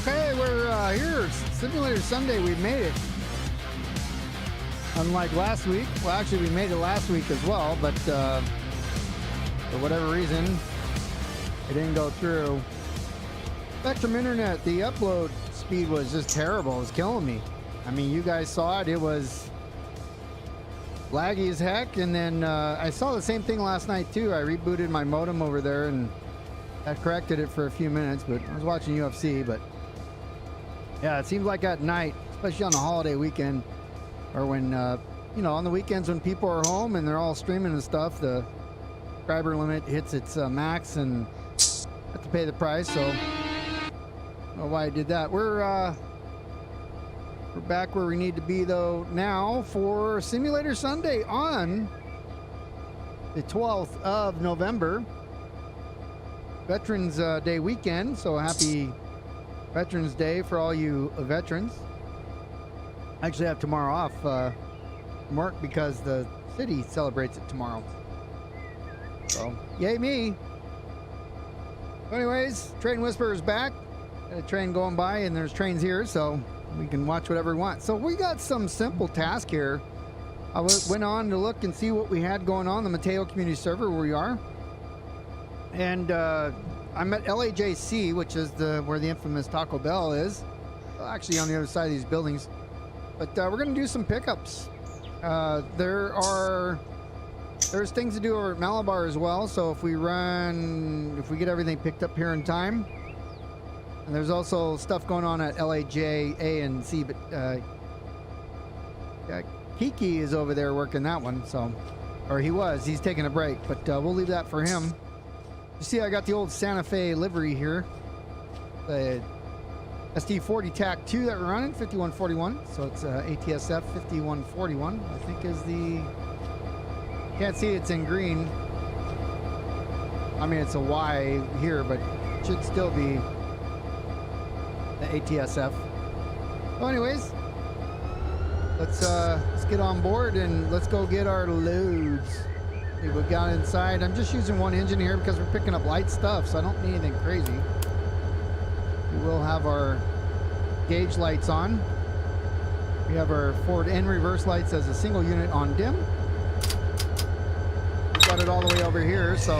Okay, we're here. Simulator Sunday, we made it. Unlike last week. Well, actually, we made it last week as well, but for whatever reason, it didn't go through. Spectrum Internet, the upload speed was just terrible. It was killing me. I mean, you guys saw it. It was laggy as heck. And then I saw the same thing last night, too. I rebooted my modem over there, and that corrected it for a few minutes. But I was watching UFC, but yeah, it seems like at night, especially on a holiday weekend, or when, you know, on the weekends when people are home and they're all streaming and stuff, the subscriber limit hits its max and have to pay the price. So I don't know why I did that. We're back where we need to be, though, now for Simulator Sunday on the 12th of November. Veterans Day weekend, so happy Veterans Day for all you veterans. I actually have tomorrow off from work because the city celebrates it tomorrow. So, yay me. Anyways, Train Whisperer is back. Got a train going by, and there's trains here, so we can watch whatever we want. So we got some simple task here. I went on to look and see what we had going on the Mateo Community server where we are. And I'm at LAJ C, which is where the infamous Taco Bell is. Well, actually on the other side of these buildings. But we're going to do some pickups. There's things to do over at Malabar as well. So if we get everything picked up here in time. And there's also stuff going on at LAJ A and C. But yeah, Kiki is over there working that one. So, or he was. He's taking a break. But we'll leave that for him. You see, I got the old Santa Fe livery here. The SD40 TAC 2 that we're running, 5141. So it's ATSF 5141, I think is the... Can't see it's in green. I mean, it's a Y here, but it should still be the ATSF. So anyways, let's get on board and let's go get our loads. We got inside. I'm just using one engine here because we're picking up light stuff, so I don't need anything crazy. We will have our gauge lights on. We have our forward and reverse lights as a single unit on dim. We got it all the way over here, so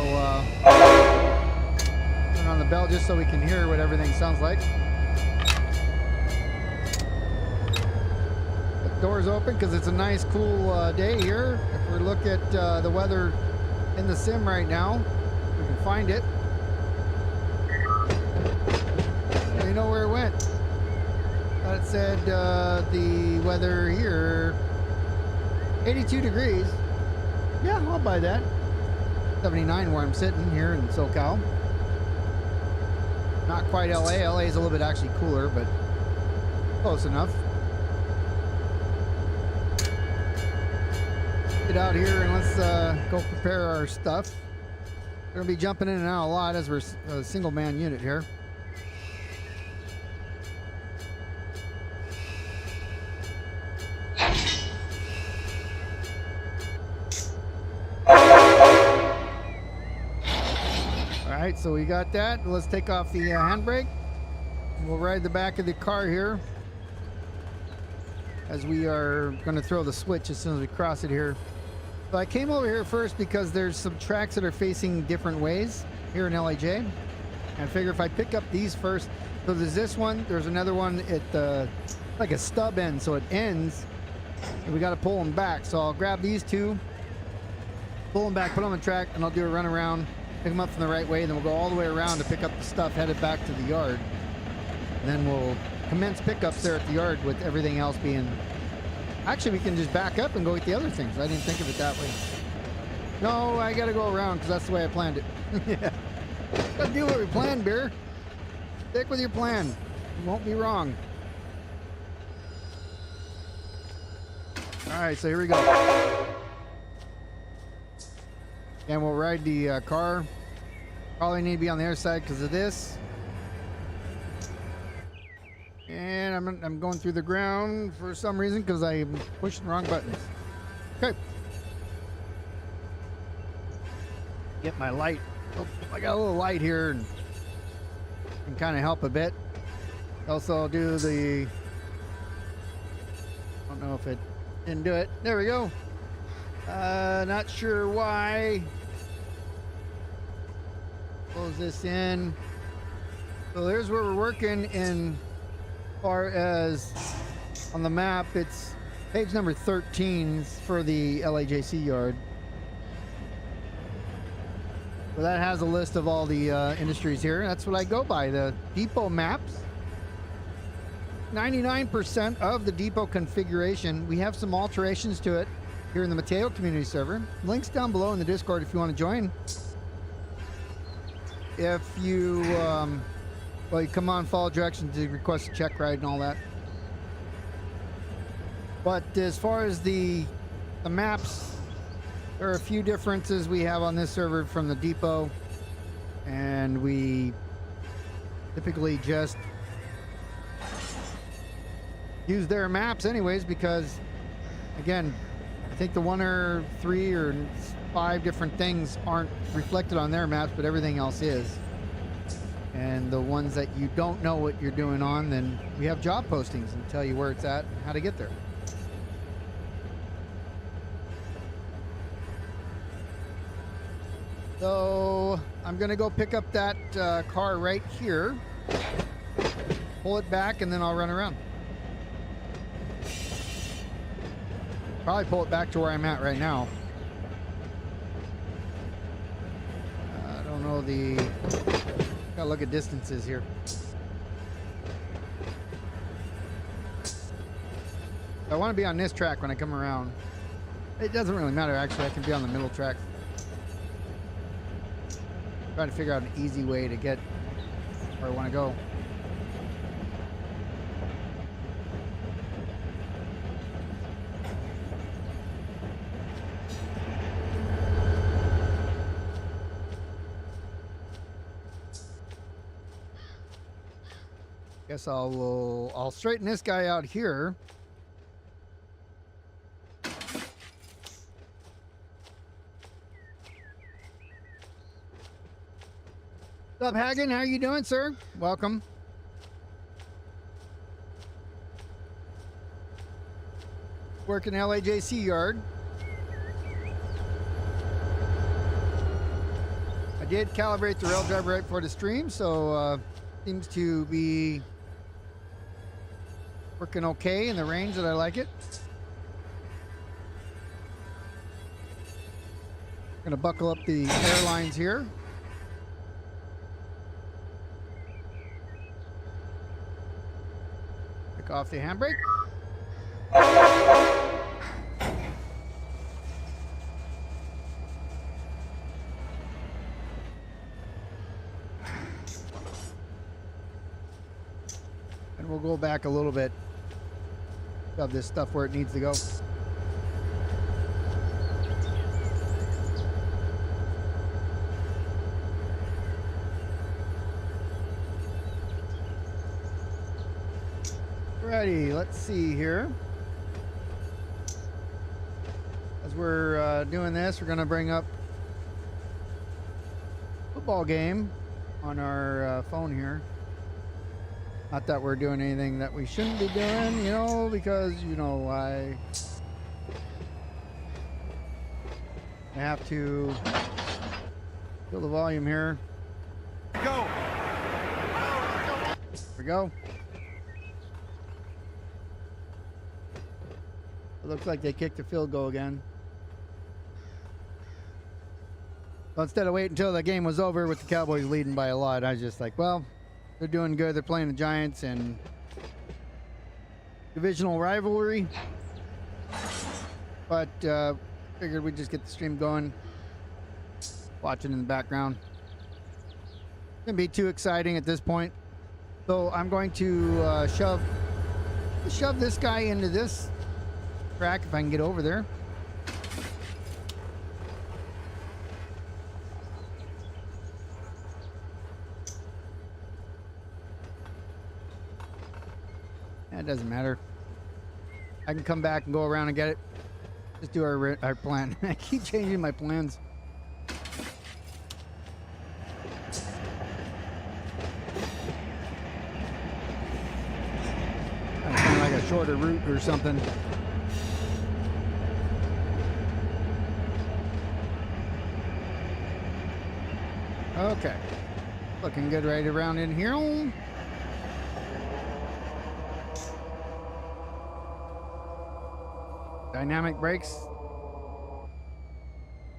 turn on the bell just so we can hear what everything sounds like. The doors open because it's a nice cool day here. If we look at the weather in the sim right now, we can find it. You know where it went. Thought it said the weather here, 82 degrees. Yeah, I'll buy that. 79 where I'm sitting here in SoCal. Not quite LA. LA is a little bit actually cooler, but close enough. Get out here and let's go prepare our stuff. We're going to be jumping in and out a lot as we're a single man unit here. Alright, so we got that. Let's take off the handbrake. We'll ride the back of the car here as we are going to throw the switch as soon as we cross it here. So I came over here first because there's some tracks that are facing different ways here in LAJ. And I figure if I pick up these first, so there's this one, there's another one at like a stub end, so it ends, and we got to pull them back. So I'll grab these two, pull them back, put them on the track, and I'll do a run around, pick them up from the right way, and then we'll go all the way around to pick up the stuff headed back to the yard. And then we'll commence pickups there at the yard with everything else being... Actually, we can just back up and go with the other things. I didn't think of it that way. No, I got to go around because that's the way I planned it. Yeah. Got to do what we planned, Beer. Stick with your plan. You won't be wrong. All right, so here we go. And we'll ride the car. Probably need to be on the other side because of this. And I'm going through the ground for some reason because I'm pushing the wrong buttons. Okay. Get my light. Oh, I got a little light here and can kind of help a bit. Also do the, I don't know if it didn't do it. There we go. Not sure why. Close this in. So there's where we're working in far as on the map. It's page number 13 for the LAJ C Yard. So that has a list of all the industries here. That's what I go by, the depot maps. 99% of the depot configuration. We have some alterations to it here in the Mateo Community server. Links down below in the Discord if you want to join. If you, well, you come on, follow directions to request a check ride and all that. But as far as the maps, there are a few differences we have on this server from the depot, and we typically just use their maps anyways because, again, I think the 1 or 3 or 5 different things aren't reflected on their maps, but everything else is. And the ones that you don't know what you're doing on, then we have job postings and tell you where it's at and how to get there. So I'm gonna go pick up that car right here, pull it back, and then I'll run around. Probably pull it back to where I'm at right now. I don't know the, gotta look at distances here. I want to be on this track when I come around. It doesn't really matter, actually. I can be on the middle track. Trying to figure out an easy way to get where I want to go. Guess I'll straighten this guy out here. What's up, Hagen? How are you doing, sir? Welcome. Working LAJ C Yard. I did calibrate the rail driver right before the stream, so seems to be working okay in the range that I like it. Gonna buckle up the airlines here. Pick off the handbrake. And we'll go back a little bit. Shove this stuff where it needs to go. Alrighty, let's see here. As we're doing this, we're going to bring up football game on our phone here. Not that we're doing anything that we shouldn't be doing, you know, because, you know, I have to fill the volume here. Go! There we go. It looks like they kicked the field goal again. So instead of waiting until the game was over with the Cowboys leading by a lot, I was just like, well, they're doing good. They're playing the Giants and divisional rivalry. But figured we'd just get the stream going. Watching in the background. Shouldn't be too exciting at this point. So I'm going to shove this guy into this track if I can get over there. It doesn't matter. I can come back and go around and get it. Just do our plan. I keep changing my plans. sort of route or something. Okay. Looking good right around in here. Dynamic brakes.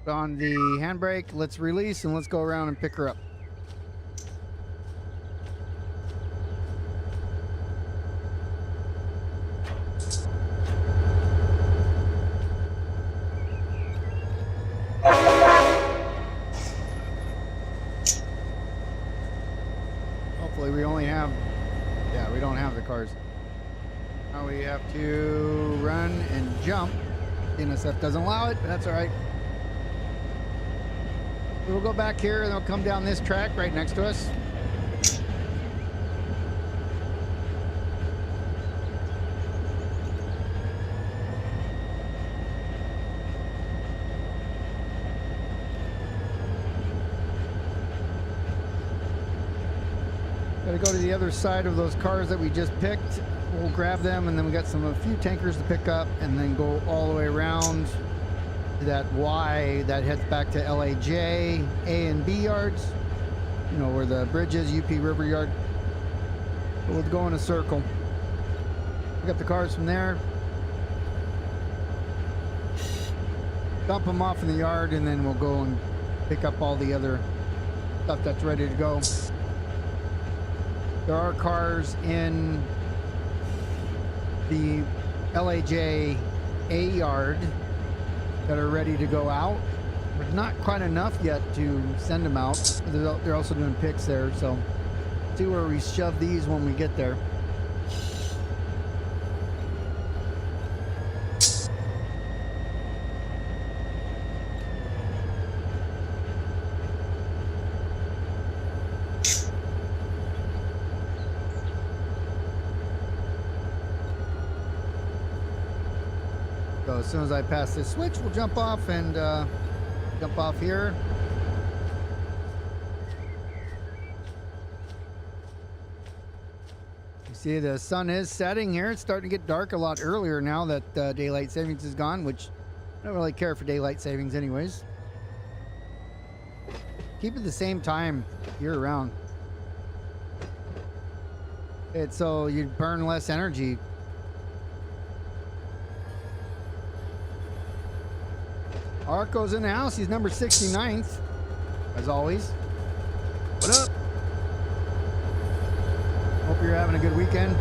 On the handbrake, let's release and let's go around and pick her up. Hopefully we only have, yeah, we don't have the cars. Now we have to run and jump. BNSF doesn't allow it, but that's all right. We'll go back here and they'll come down this track right next to us. Gotta go to the other side of those cars that we just picked. We'll grab them, and then we got a few tankers to pick up, and then go all the way around to that Y that heads back to LAJ A and B yards. You know, where the bridge is, UP River Yard. We'll go in a circle. Pick up the cars from there. Dump them off in the yard, and then we'll go and pick up all the other stuff that's ready to go. There are cars in the LAJ A yard that are ready to go out. There's not quite enough yet to send them out. They're also doing picks there, so see where we shove these when we get there. So as soon as I pass this switch, we'll jump off and jump off here. You see the sun is setting here. It's starting to get dark a lot earlier now that daylight savings is gone, which I don't really care for daylight savings anyways. Keep it the same time year round. It's so you burn less energy. Arco's in the house. He's number 69th, as always. What up? Hope you're having a good weekend.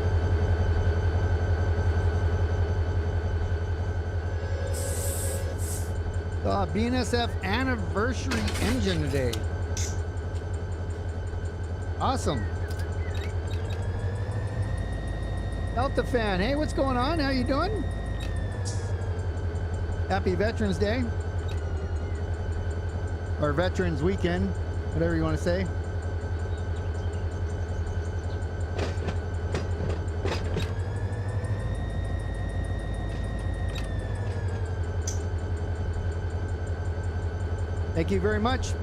BNSF anniversary engine today. Awesome. Delta fan, hey, what's going on? How you doing? Happy Veterans Day. Or Veterans Weekend, whatever you want to say. Thank you very much.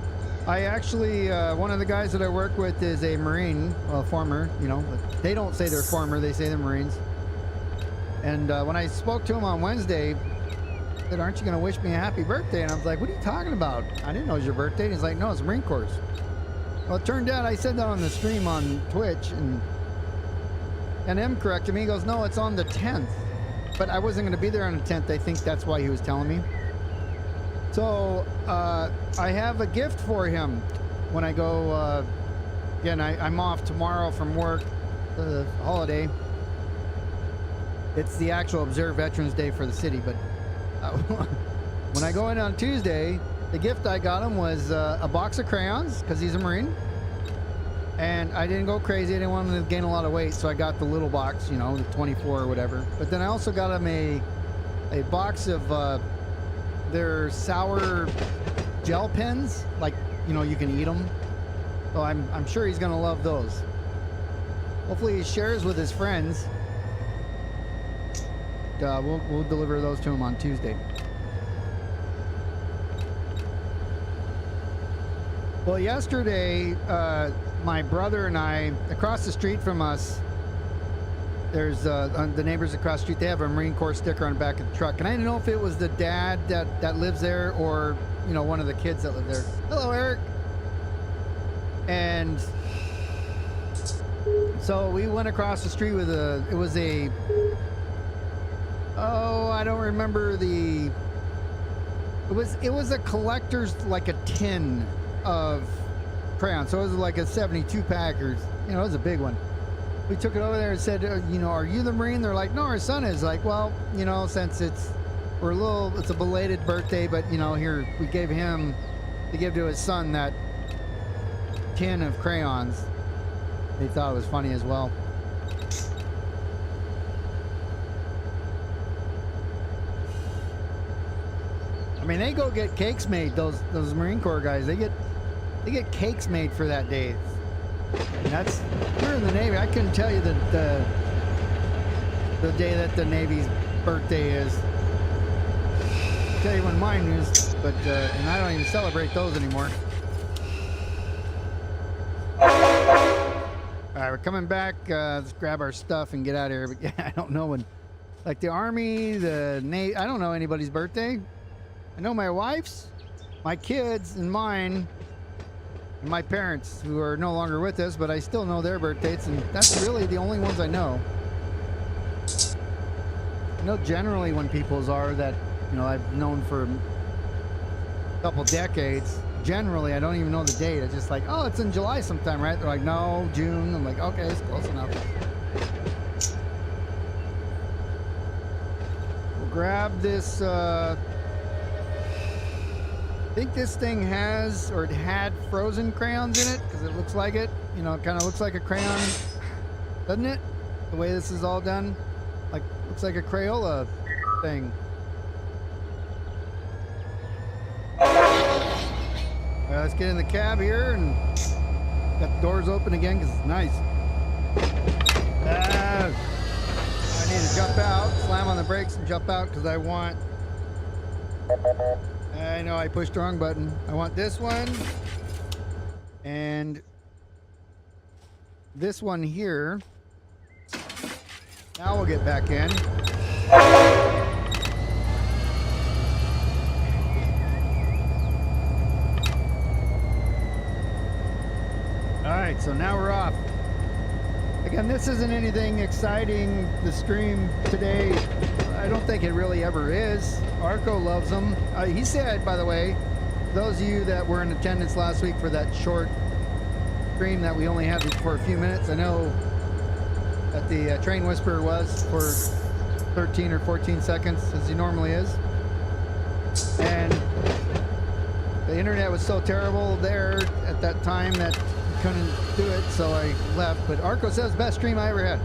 I actually, one of the guys that I work with is a Marine, well, former, you know, but they don't say they're former, they say they're Marines. And when I spoke to him on Wednesday, he said, aren't you going to wish me a happy birthday? And I was like, what are you talking about? I didn't know it was your birthday. And he's like, no, it's Marine Corps. Well, it turned out I said that on the stream on Twitch, and M corrected me. He goes, no, it's on the 10th. But I wasn't going to be there on the 10th. I think that's why he was telling me. So I have a gift for him when I go. Again, I'm off tomorrow from work, the holiday. It's the actual observed Veterans Day for the city, but when I go in on Tuesday, the gift I got him was a box of crayons, because he's a Marine. And I didn't go crazy. I didn't want him to gain a lot of weight, so I got the little box, you know, the 24 or whatever. But then I also got him a box of their sour gel pens, like, you know, you can eat them. So I'm sure he's going to love those. Hopefully he shares with his friends. We'll deliver those to him on Tuesday. Well, yesterday, my brother and I, across the street from us, there's the neighbors across the street, they have a Marine Corps sticker on the back of the truck. And I didn't know if it was the dad that lives there or, you know, one of the kids that live there. Hello, Eric. And so we went across the street with I don't remember it was a collector's, like a tin of crayons. So it was like a 72 pack, or, you know, it was a big one. We took it over there and said, you know, are you the Marine? They're like, no, our son is. Like, well, you know, since it's a belated birthday, but, you know, here we gave him to give to his son that tin of crayons. They thought it was funny as well. I mean, they go get cakes made. Those Marine Corps guys, they get cakes made for that day. And we're in the Navy. I couldn't tell you the day that the Navy's birthday is. I'll tell you when mine is, but and I don't even celebrate those anymore. All right, we're coming back. Let's grab our stuff and get out of here. But yeah, I don't know when, like the Army, the Navy. I don't know anybody's birthday. I know my wife's, my kids, and mine. And my parents, who are no longer with us, but I still know their birthdays, and that's really the only ones I know. I know generally when people's are that, you know, I've known for a couple decades. Generally, I don't even know the date. It's just like, oh, it's in July sometime, right? They're like, no, June. I'm like, okay, it's close enough. We'll grab this, I think this thing has, or it had, frozen crayons in it, because it looks like it. You know, it kind of looks like a crayon, doesn't it? The way this is all done. Like, looks like a Crayola thing. All right, let's get in the cab here, and got the doors open again, because it's nice. I need to jump out, slam on the brakes and jump out, because I want... I know I pushed the wrong button. I want this one and this one here. Now we'll get back in. All right, so now we're off. Again, this isn't anything exciting, the stream today. I don't think it really ever is. Arco loves them. He said, by the way, those of you that were in attendance last week for that short stream that we only had for a few minutes, I know that the Train Whisperer was for 13 or 14 seconds, as he normally is. And the internet was so terrible there at that time that I couldn't do it, so I left. But Arco says best stream I ever had.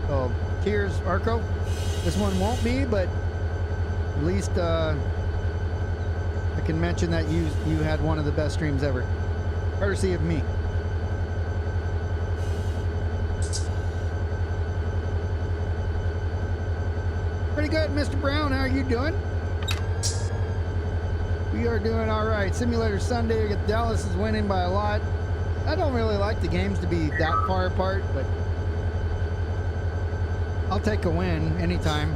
So cheers, Arco. This one won't be, but at least I can mention that you had one of the best streams ever, courtesy of me. Pretty good, Mr. Brown. How are you doing? We are doing all right. Simulator Sunday. Dallas is winning by a lot. I don't really like the games to be that far apart, but I'll take a win anytime.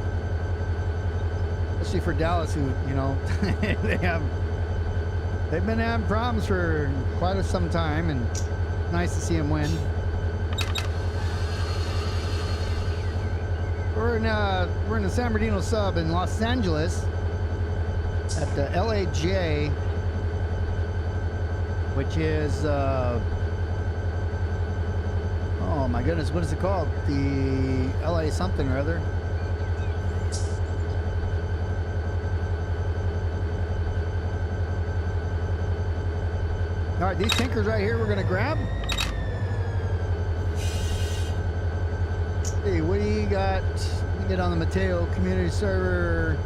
Especially for Dallas, who, you know, they've been having problems for quite some time, and nice to see them win. We're in the San Bernardino Sub in Los Angeles at the LAJ, which is oh my goodness, what is it called? The LA something or other. All right, these tinkers right here we're gonna grab. Hey, what do you got? Let me get on the Mateo Community server.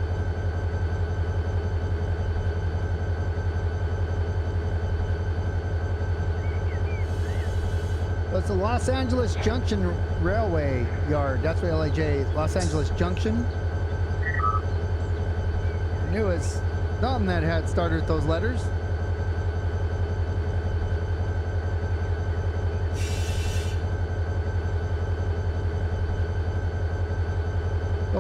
So it's the Los Angeles Junction Railway Yard. That's what LAJ, Los Angeles Junction. I knew it was something that had started with those letters.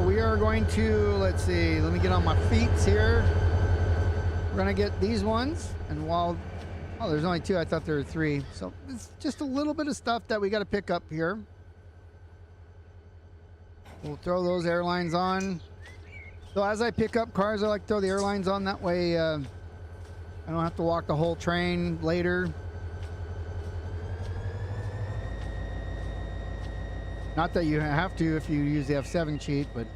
we are going to, let's see, let me get on my feet here. We're going to get these ones. And while, oh, there's only 2. I thought there were 3. So it's just a little bit of stuff that we got to pick up here. We'll throw those airlines on. So as I pick up cars, I like to throw the airlines on. That way I don't have to walk the whole train later. Not that you have to if you use the F7 cheat, but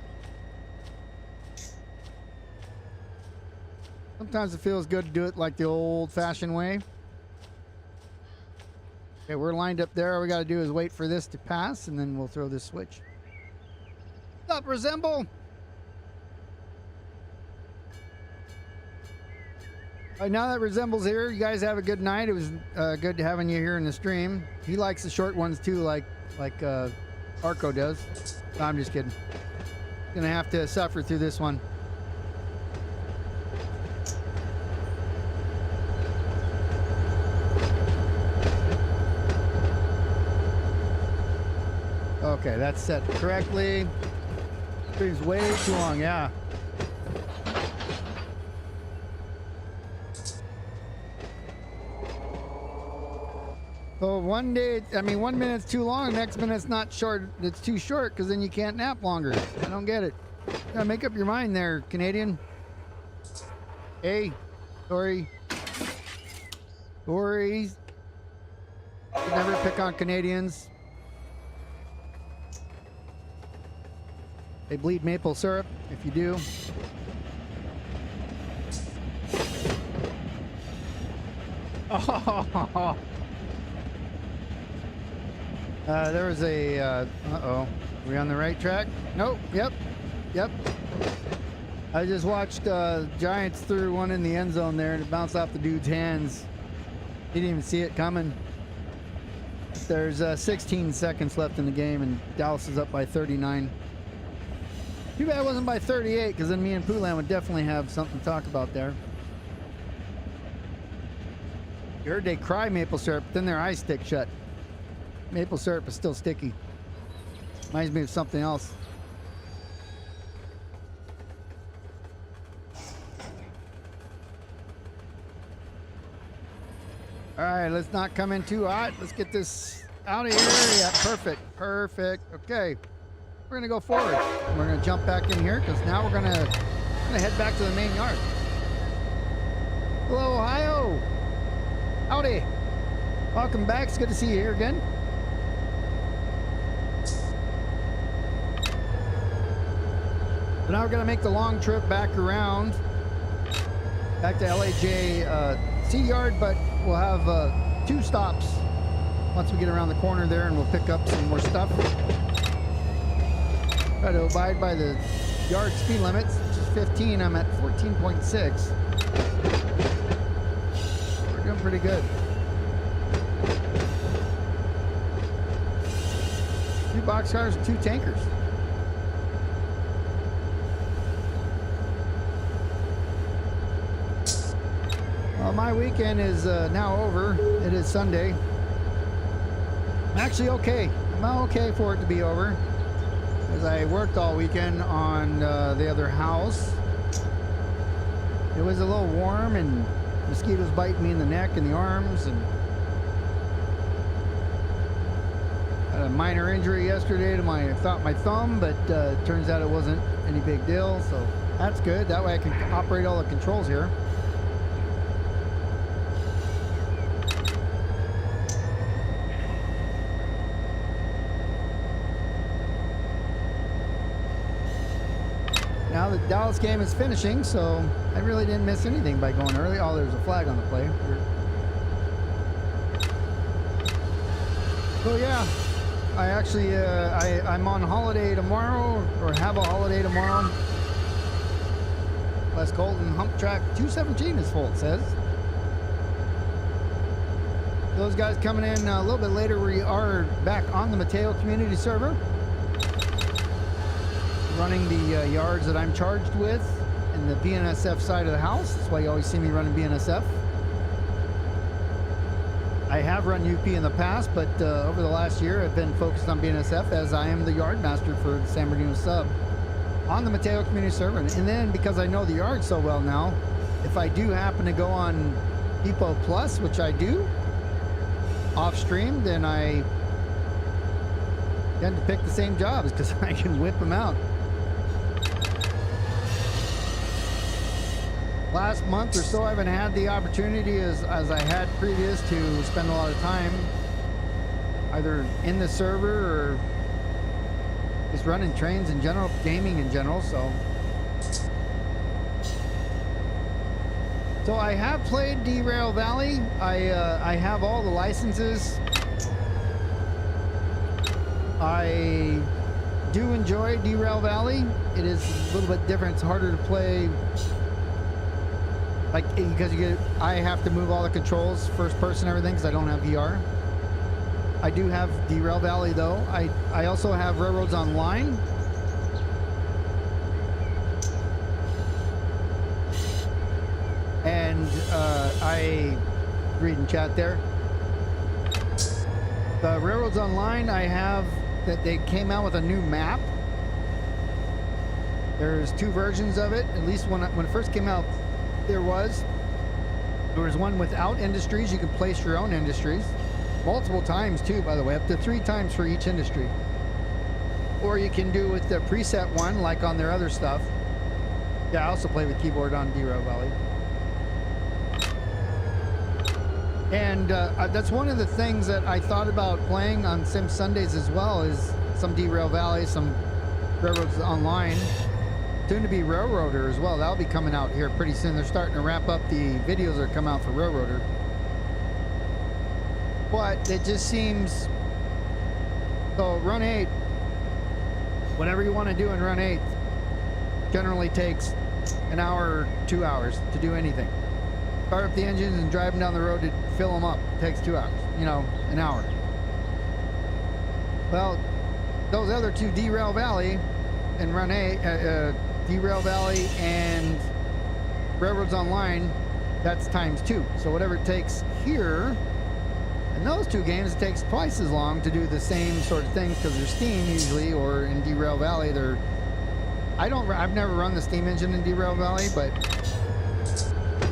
sometimes it feels good to do it like the old-fashioned way. Okay, we're lined up there. All we got to do is wait for this to pass, and then we'll throw this switch. What's up, Resemble? All right, now that Resemble's here, you guys have a good night. It was good having you here in the stream. He likes the short ones too, like Arco does. No, I'm just kidding. Gonna have to suffer through this one. Okay, that's set correctly. Stream's way too long, yeah. So one day, I mean, 1 minute's too long, next minute's not short, it's too short because then you can't nap longer. I don't get it. You gotta make up your mind there, Canadian. Hey, sorry. Sorry. Never pick on Canadians. They bleed maple syrup, if you do. Oh. There was a, uh-oh. Are we on the right track? Nope. Yep. I just watched Giants threw one in the end zone there and it bounced off the dude's hands. He didn't even see it coming. There's 16 seconds left in the game and Dallas is up by 39. Too bad it wasn't by 38 because then me and Poulan would definitely have something to talk about there. You heard they cry maple syrup, but then their eyes stick shut. Maple syrup is still sticky. Reminds me of something else. All right, let's not come in too hot. Let's get this out of here. Yeah, perfect. Okay, we're gonna go forward. We're gonna jump back in here because now we're gonna head back to the main yard. Hello, Ohio. Howdy. Welcome back. It's good to see you here again. So now we're going to make the long trip back around, back to LAJ C Yard, but we'll have 2 stops once we get around the corner there and we'll pick up some more stuff. Try to abide by the yard speed limits, which is 15. I'm at 14.6. We're doing pretty good. 2 boxcars and 2 tankers. Well, my weekend is now over. It is Sunday. I'm actually okay. I'm okay for it to be over, as I worked all weekend on the other house. It was a little warm and mosquitoes biting me in the neck and the arms, and had a minor injury yesterday to my thumb, but turns out it wasn't any big deal, so that's good. That way I can operate all the controls here. Now the Dallas game is finishing, so I really didn't miss anything by going early. Oh, there's a flag on the play. So yeah, I actually I'm on holiday tomorrow, or have a holiday tomorrow. Les Colton Hump Track 217 is full, it says. Those guys coming in a little bit later. We are back on the Mateo Community server, running the yards that I'm charged with in the BNSF side of the house. That's why you always see me running BNSF. I have run UP in the past, but over the last year I've been focused on BNSF as I am the yard master for the San Bernardino Sub. on the Mateo Community server. And then because I know the yard so well now, if I do happen to go on Depot Plus, which I do off stream, then I tend to pick the same jobs because I can whip them out. Last month or so, I haven't had the opportunity as I had previous to spend a lot of time either in the server or just running trains in general, gaming in general. So I have played Derail Valley. I have all the licenses. I do enjoy Derail Valley. It is a little bit different. It's harder to play, like, because I have to move all the controls first person, everything, because I don't have VR. I do have Derail Valley though. I also have Railroads Online. And I read in chat there. The Railroads Online, I have that they came out with a new map. There's 2 versions of it. At least when it first came out, there was one without industries. You can place your own industries multiple times too, by the way, up to 3 times for each industry. Or you can do with the preset one, like on their other stuff. Yeah, I also play with keyboard on Derail Valley. And that's one of the things that I thought about playing on Sim Sundays as well, is some Derail Valley, some Railroads Online. Soon to be Railroader as well. That'll be coming out here pretty soon. They're starting to wrap up the videos that come out for Railroader. But it just seems, so Run 8, whatever you want to do in Run 8 generally takes an hour or 2 hours to do anything. Start up the engines and drive them down the road to fill them up. It takes 2 hours, you know, an hour. Well, those other 2, Derail Valley and Run 8, Derail Valley and Railroads Online, that's times 2. So whatever it takes here, in those 2 games, it takes twice as long to do the same sort of things because they're Steam usually, or in Derail Valley, I've never run the Steam engine in Derail Valley, but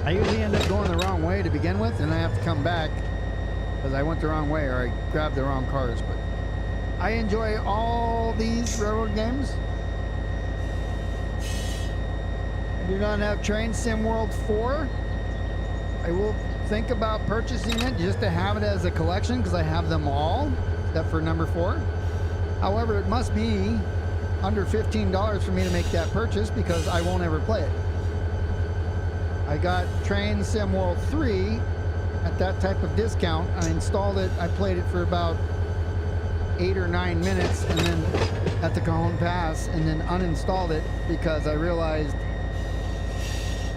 I usually end up going the wrong way to begin with, and I have to come back because I went the wrong way or I grabbed the wrong cars. But I enjoy all these railroad games. I do not have Train Sim World 4. I will think about purchasing it just to have it as a collection because I have them all except for number 4. However, it must be under $15 for me to make that purchase because I won't ever play it. I got Train Sim World 3 at that type of discount. I installed it. I played it for about 8 or 9 minutes and then at the Cajon Pass, and then uninstalled it because I realized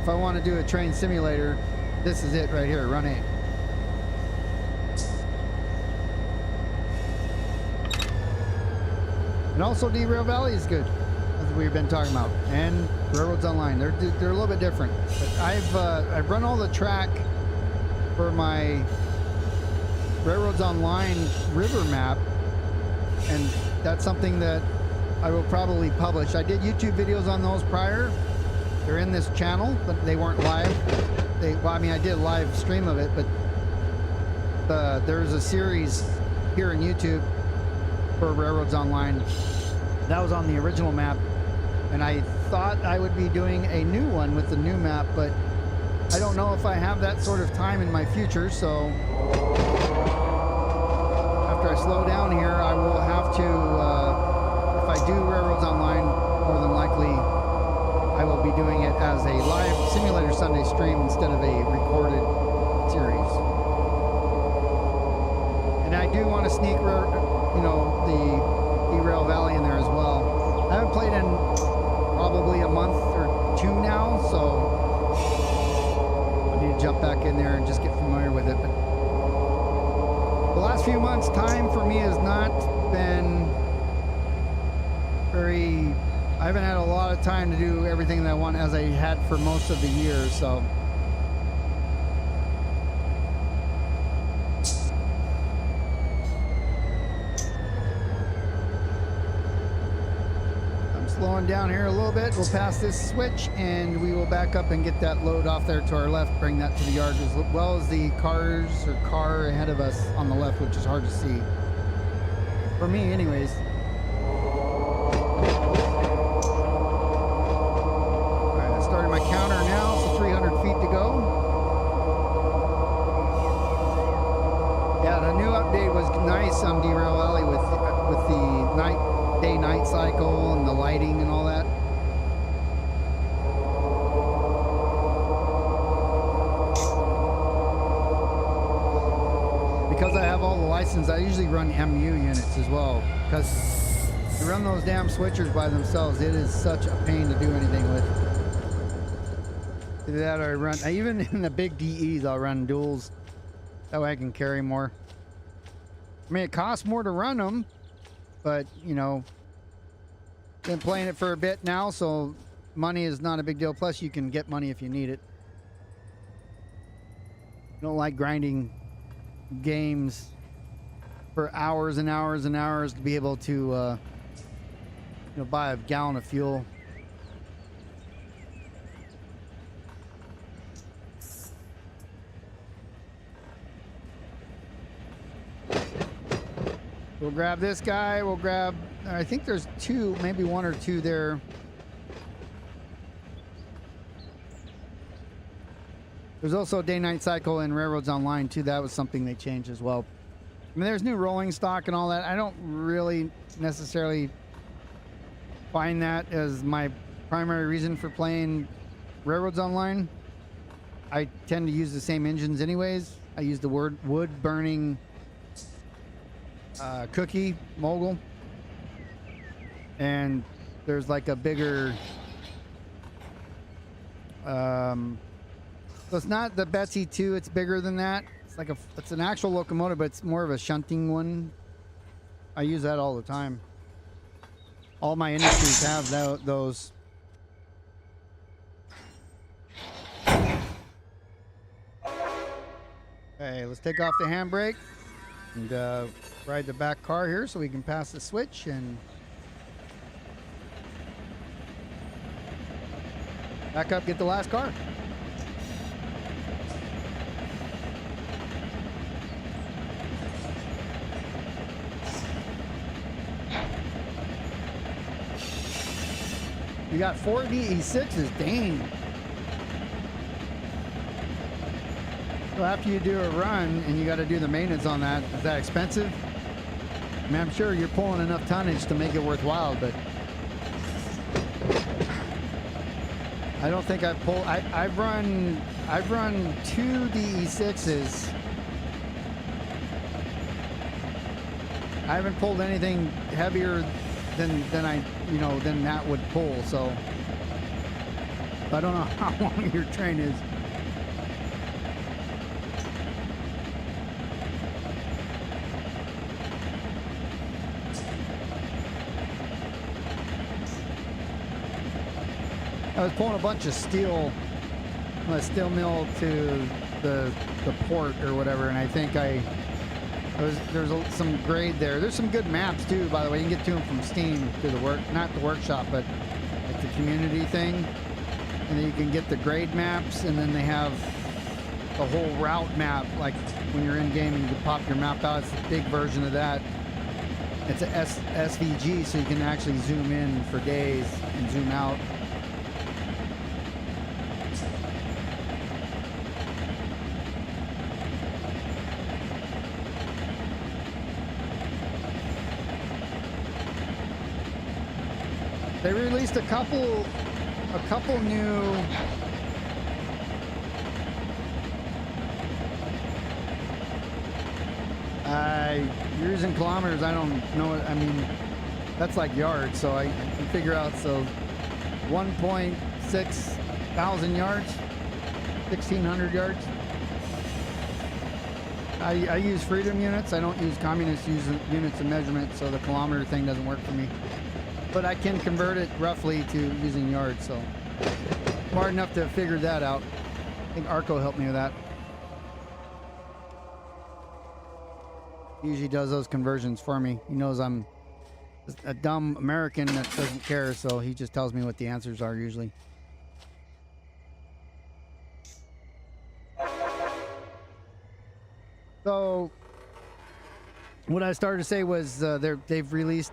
if I want to do a train simulator, this is it right here, Run 8. And also Derail Valley is good, as we've been talking about, and Railroads Online. They're a little bit different. But I've run all the track for my Railroads Online river map, and that's something that I will probably publish. I did YouTube videos on those prior. They're in this channel, but they weren't live. Well, I mean, I did a live stream of it, but there's a series here on YouTube for Railroads Online. That was on the original map, and I thought I would be doing a new one with the new map, but I don't know if I have that sort of time in my future, so after I slow down here, I will have to, if I do Railroads Online, more than likely I will be doing it as a live Simulator Sunday stream instead of a recorded series. And I do want to sneak, you know, the Derail Valley in there as well. I haven't played in probably a month or 2 now, so I need to jump back in there and just get familiar with it. But the last few months, time for me has not been very... I haven't had a lot of time to do everything that I want as I had for most of the year, so... slowing down here a little bit. We'll pass this switch and we will back up and get that load off there to our left, bring that to the yard, as well as the cars or car ahead of us on the left, which is hard to see. For me, anyways. All right, I started my counter now, so 300 feet to go. Yeah, the new update was nice on Derail Alley with the day-night cycle and the lighting and all that. Because I have all the license, I usually run MU units as well. Because to run those damn switchers by themselves, it is such a pain to do anything with. Either that or I run, even in the big DEs, I'll run duals. That way I can carry more. I mean, it costs more to run them, but, you know, been playing it for a bit now, so money is not a big deal. Plus, you can get money if you need it. I don't like grinding games for hours and hours and hours to be able to, you know, buy a gallon of fuel. We'll grab this guy. We'll grab, I think there's two, maybe one or two there. There's also a day-night cycle in Railroads Online too. That was something they changed as well. I mean, there's new rolling stock and all that. I don't really necessarily find that as my primary reason for playing Railroads Online. I tend to use the same engines anyways. I use the wood-burning cookie mogul, and there's like a bigger so it's not the Betsy 2, it's bigger than that. It's like it's an actual locomotive, but it's more of a shunting one. I use that all the time. All my industries have those. Okay, let's take off the handbrake and ride the back car here so we can pass the switch and back up, get the last car. You got 4 DE6s, dang. So after you do a run and you got to do the maintenance on that, is that expensive? I mean, I'm sure you're pulling enough tonnage to make it worthwhile, but I don't think I've pulled. I've run 2 DE6s. I haven't pulled anything heavier than that would pull. So I don't know how long your train is. I was pulling a bunch of steel, a steel mill to the port or whatever, and I think there's some grade there. There's some good maps too, by the way. You can get to them from Steam to the not the workshop, but like the community thing. And then you can get the grade maps, and then they have the whole route map. Like when you're in game and you can pop your map out, it's a big version of that. It's a SVG, so you can actually zoom in for days and zoom out. They released a couple new years and kilometers. I don't know. I mean, that's like yards, so I can figure out. So 1.6 thousand yards, 1,600 yards. I use freedom units. I don't use communist units of measurement, so the kilometer thing doesn't work for me. But I can convert it roughly to using yards, so smart enough to figure that out. I think Arco helped me with that. He usually does those conversions for me. He knows I'm a dumb American that doesn't care, so he just tells me what the answers are usually. So what I started to say was they've released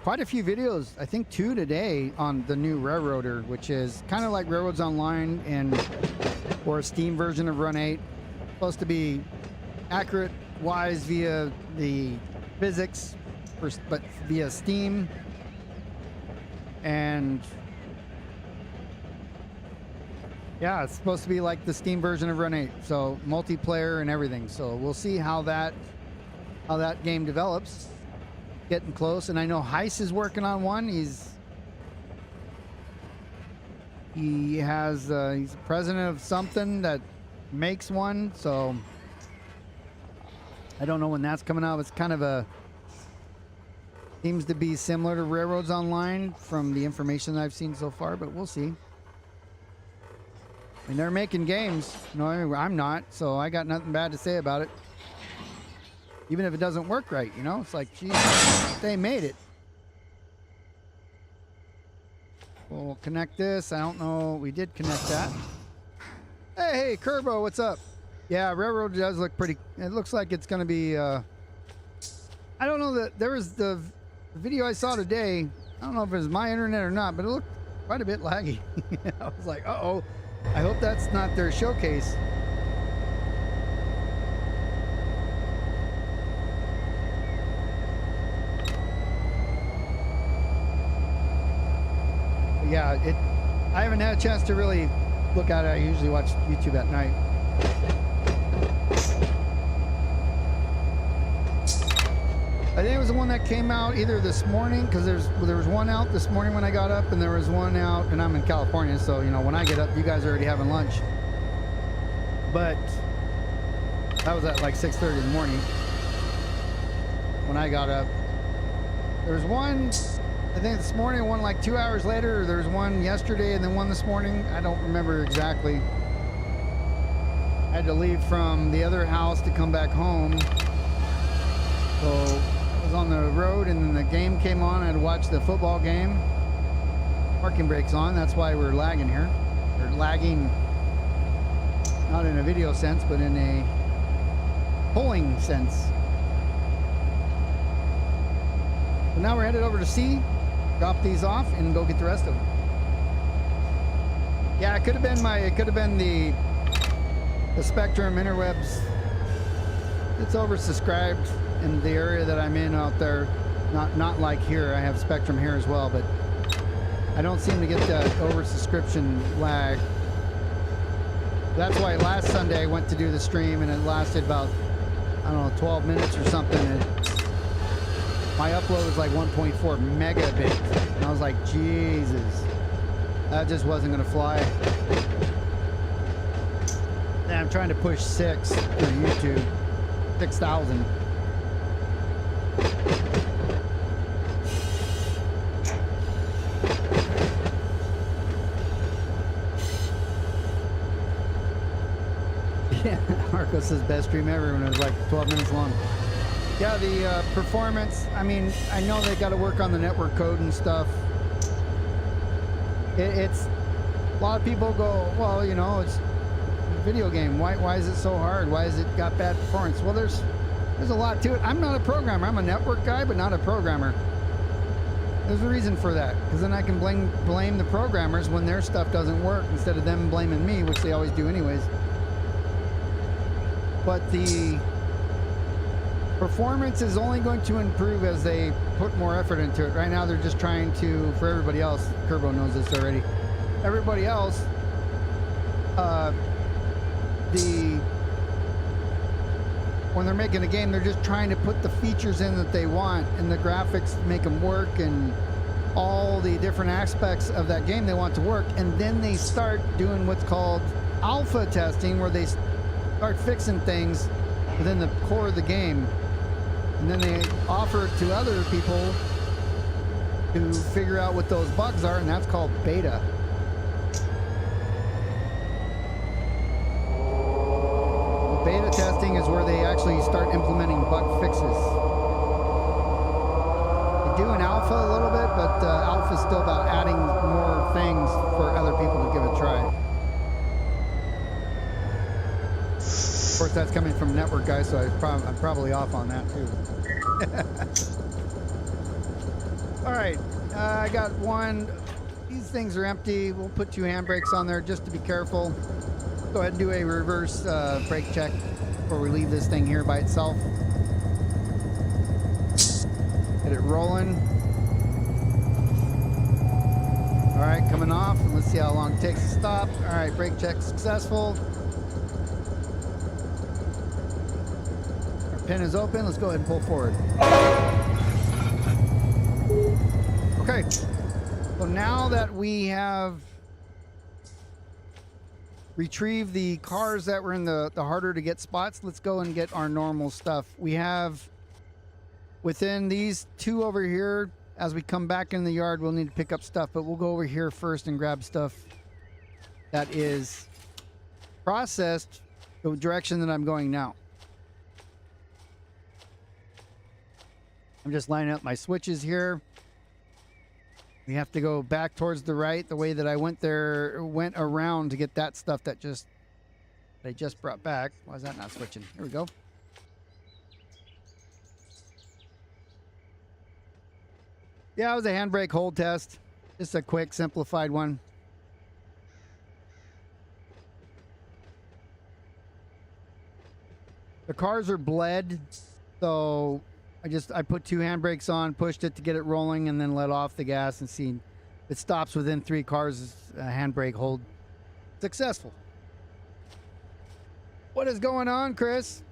quite a few videos, I think 2 today, on the new Railroader, which is kind of like Railroads Online or a Steam version of Run8. Supposed to be accurate wise via the physics, but via Steam. And yeah, it's supposed to be like the Steam version of Run8, so multiplayer and everything. So we'll see how that game develops. Getting close, and I know Heiss is working on one. He's president of something that makes one, so I don't know when that's coming out. It's kind of seems to be similar to Railroads Online from the information that I've seen so far, but we'll see. And they're making games. No, I'm not, so I got nothing bad to say about it. Even if it doesn't work right, you know? It's like, geez, they made it. We'll connect this. I don't know. We did connect that. Hey, Kerbo, what's up? Yeah, Railroad does look pretty. It looks like it's going to be... I don't know. That there was the video I saw today. I don't know if it was my internet or not, but it looked quite a bit laggy. I was like, uh-oh. I hope that's not their showcase. Yeah, I haven't had a chance to really look at it. I usually watch YouTube at night. I think it was the one that came out either this morning, because there was one out this morning when I got up, and there was one out, and I'm in California, so you know when I get up, you guys are already having lunch. But that was at like 6:30 in the morning when I got up. There was one, I think this morning, one like 2 hours later. There's one yesterday and then one this morning. I don't remember exactly. I had to leave from the other house to come back home. So I was on the road and then the game came on. I had to watch the football game. Parking brakes on. That's why we're lagging here. Or lagging, not in a video sense, but in a polling sense. So now we're headed over to C. Drop these off and go get the rest of them. Yeah, it could have been the Spectrum interwebs. It's oversubscribed in the area that I'm in out there. Not like here. I have Spectrum here as well, but I don't seem to get that oversubscription lag. That's why last Sunday I went to do the stream and it lasted about, I don't know, 12 minutes or something. And my upload was like 1.4 megabit. And I was like, Jesus, that just wasn't going to fly. And I'm trying to push 6 for YouTube. 6,000. Yeah, Marco says best stream ever when it was like 12 minutes long. Yeah, the performance, I mean, I know they got to work on the network code and stuff. It's a lot of people go, well, you know, it's a video game. Why is it so hard? Why has it got bad performance? Well, there's a lot to it. I'm not a programmer. I'm a network guy, but not a programmer. There's a reason for that, because then I can blame the programmers when their stuff doesn't work instead of them blaming me, which they always do anyways. But the performance is only going to improve as they put more effort into it. Right now they're just trying to, for everybody else, Kerbo knows this already, everybody else, when they're making a game, they're just trying to put the features in that they want and the graphics make them work and all the different aspects of that game they want to work, and then they start doing what's called alpha testing, where they start fixing things within the core of the game, and then they offer it to other people to figure out what those bugs are, and that's called beta. Well, beta testing is where they actually start implementing bug fixes. do in alpha a little bit, but alpha is still about adding more things for other people to give a try. Of course, that's coming from network guys, so I'm probably off on that too. All right, I got one. These things are empty. We'll put 2 handbrakes on there just to be careful. Go ahead and do a reverse brake check before we leave this thing here by itself. Get it rolling. All right, coming off. And let's see how long it takes to stop. All right, brake check successful. Our pin is open. Let's go ahead and pull forward. Okay. So now that we have retrieved the cars that were in the harder to get spots, let's go and get our normal stuff. We have within these 2 over here, as we come back in the yard, we'll need to pick up stuff, but we'll go over here first and grab stuff that is processed the direction that I'm going now. I'm just lining up my switches here. We have to go back towards the right the way that I went around to get that stuff that I just brought back. Why is that not switching? Here we go. Yeah, it was a handbrake hold test. Just a quick, simplified one. The cars are bled, so I put 2 handbrakes on, pushed it to get it rolling, and then let off the gas and see if it stops within 3 cars. Handbrake hold successful. What is going on, Chris?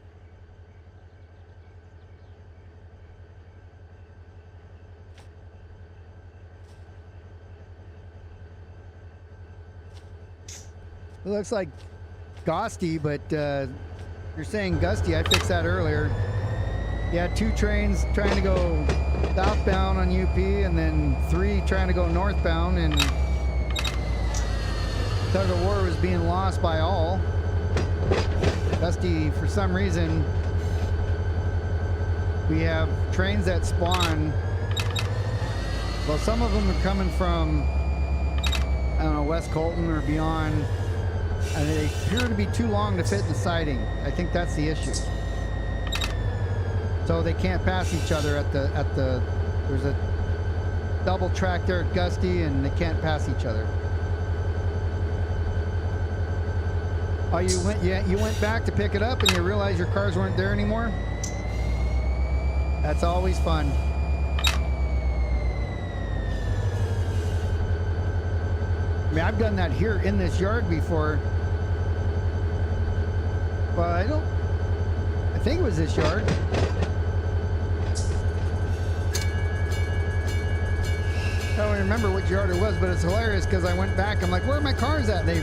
It looks like Gusty, but you're saying Gusty. I fixed that earlier. Yeah, 2 trains trying to go southbound on UP, and then 3 trying to go northbound, and tug of war was being lost by all. Gusty, for some reason, we have trains that spawn. Well, some of them are coming from, I don't know, West Colton or beyond, and they appear to be too long to fit in the siding. I think that's the issue. So they can't pass each other at the there's a double track there at Gusty, and they can't pass each other. Oh, you went back to pick it up and you realized your cars weren't there anymore? That's always fun. I mean, I've done that here in this yard before. Well, I think it was this yard. I don't remember which yard it was, but it's hilarious because I went back. I'm like, where are my cars at? They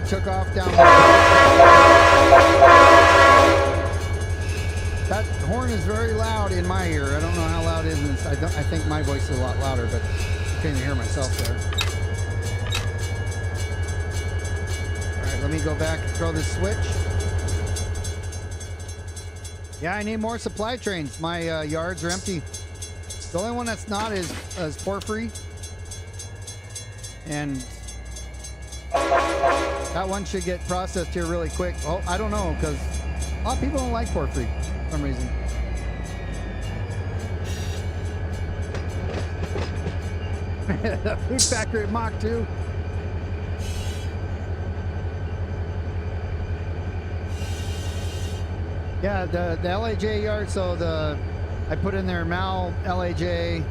took off down there. That horn is very loud in my ear. I don't know how loud it is. I think my voice is a lot louder, but I can't hear myself there. All right, let me go back and throw this switch. Yeah, I need more supply trains. My yards are empty. The only one that's not is Porphyry, and that one should get processed here really quick. Oh, I don't know, because a lot of people don't like Porphyry for some reason. Food factory at Mach 2. Yeah, the LAJ yard, so I put in there Mal, LAJ,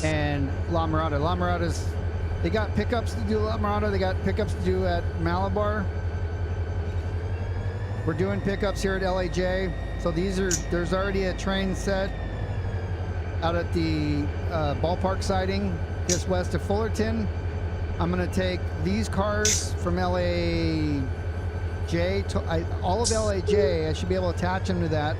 and La Mirada. La Mirada's, they got pickups to do La Mirada, they got pickups to do at Malabar. We're doing pickups here at LAJ. So there's already a train set out at the ballpark siding just west of Fullerton. I'm gonna take these cars from LAJ, all of LAJ, I should be able to attach them to that.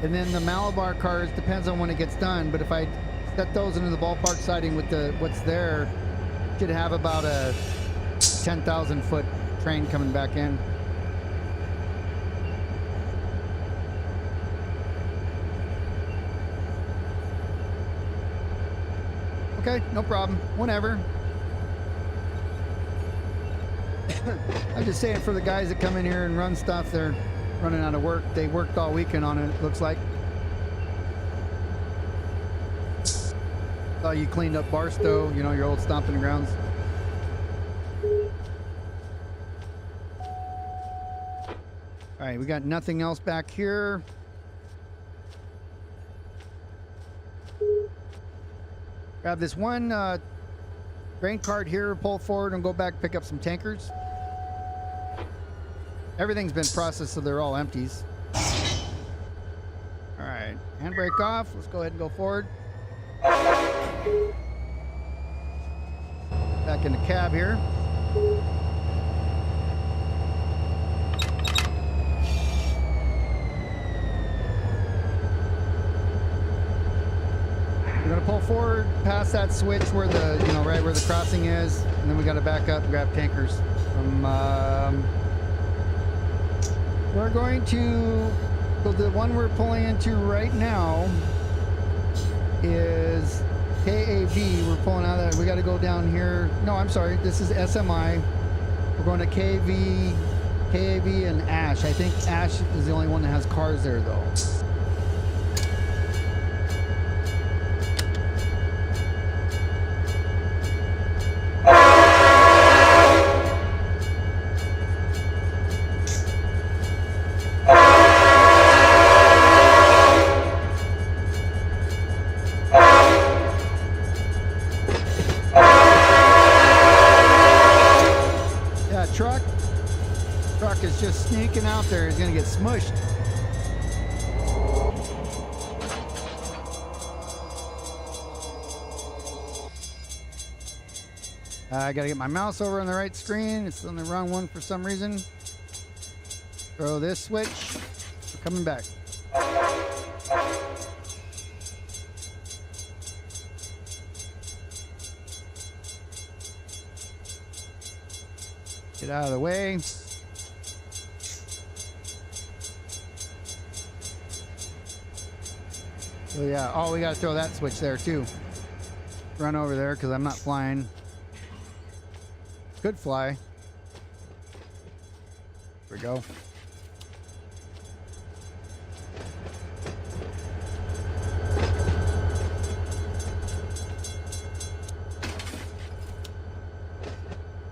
And then the Malabar cars, depends on when it gets done, but if I set those into the ballpark siding with what's there, should have about a 10,000 foot train coming back in. Okay, no problem. Whenever. I'm just saying for the guys that come in here and run stuff, they're running out of work. They worked all weekend on it looks like. Saw you cleaned up Barstow, you know, your old stomping grounds. All right, we got nothing else back here. Grab this one grain cart here, pull forward and go back, pick up some tankers. Everything's been processed, so they're all empties. All right, handbrake off. Let's go ahead and go forward. Back in the cab here. We're gonna pull forward past that switch where the, you know, right where the crossing is, and then we gotta back up and grab tankers from, we're going to, so the one we're pulling into right now is KAV. We're pulling out of that. We got to go down here. No, I'm sorry. This is SMI. We're going to KAV and Ash. I think Ash is the only one that has cars there though. Sneaking out there is going to get smushed. I got to get my mouse over on the right screen. It's on the wrong one for some reason. Throw this switch. We're coming back. Get out of the way. So yeah, oh, we got to throw that switch there too. Run over there because I'm not flying. Could fly. There we go.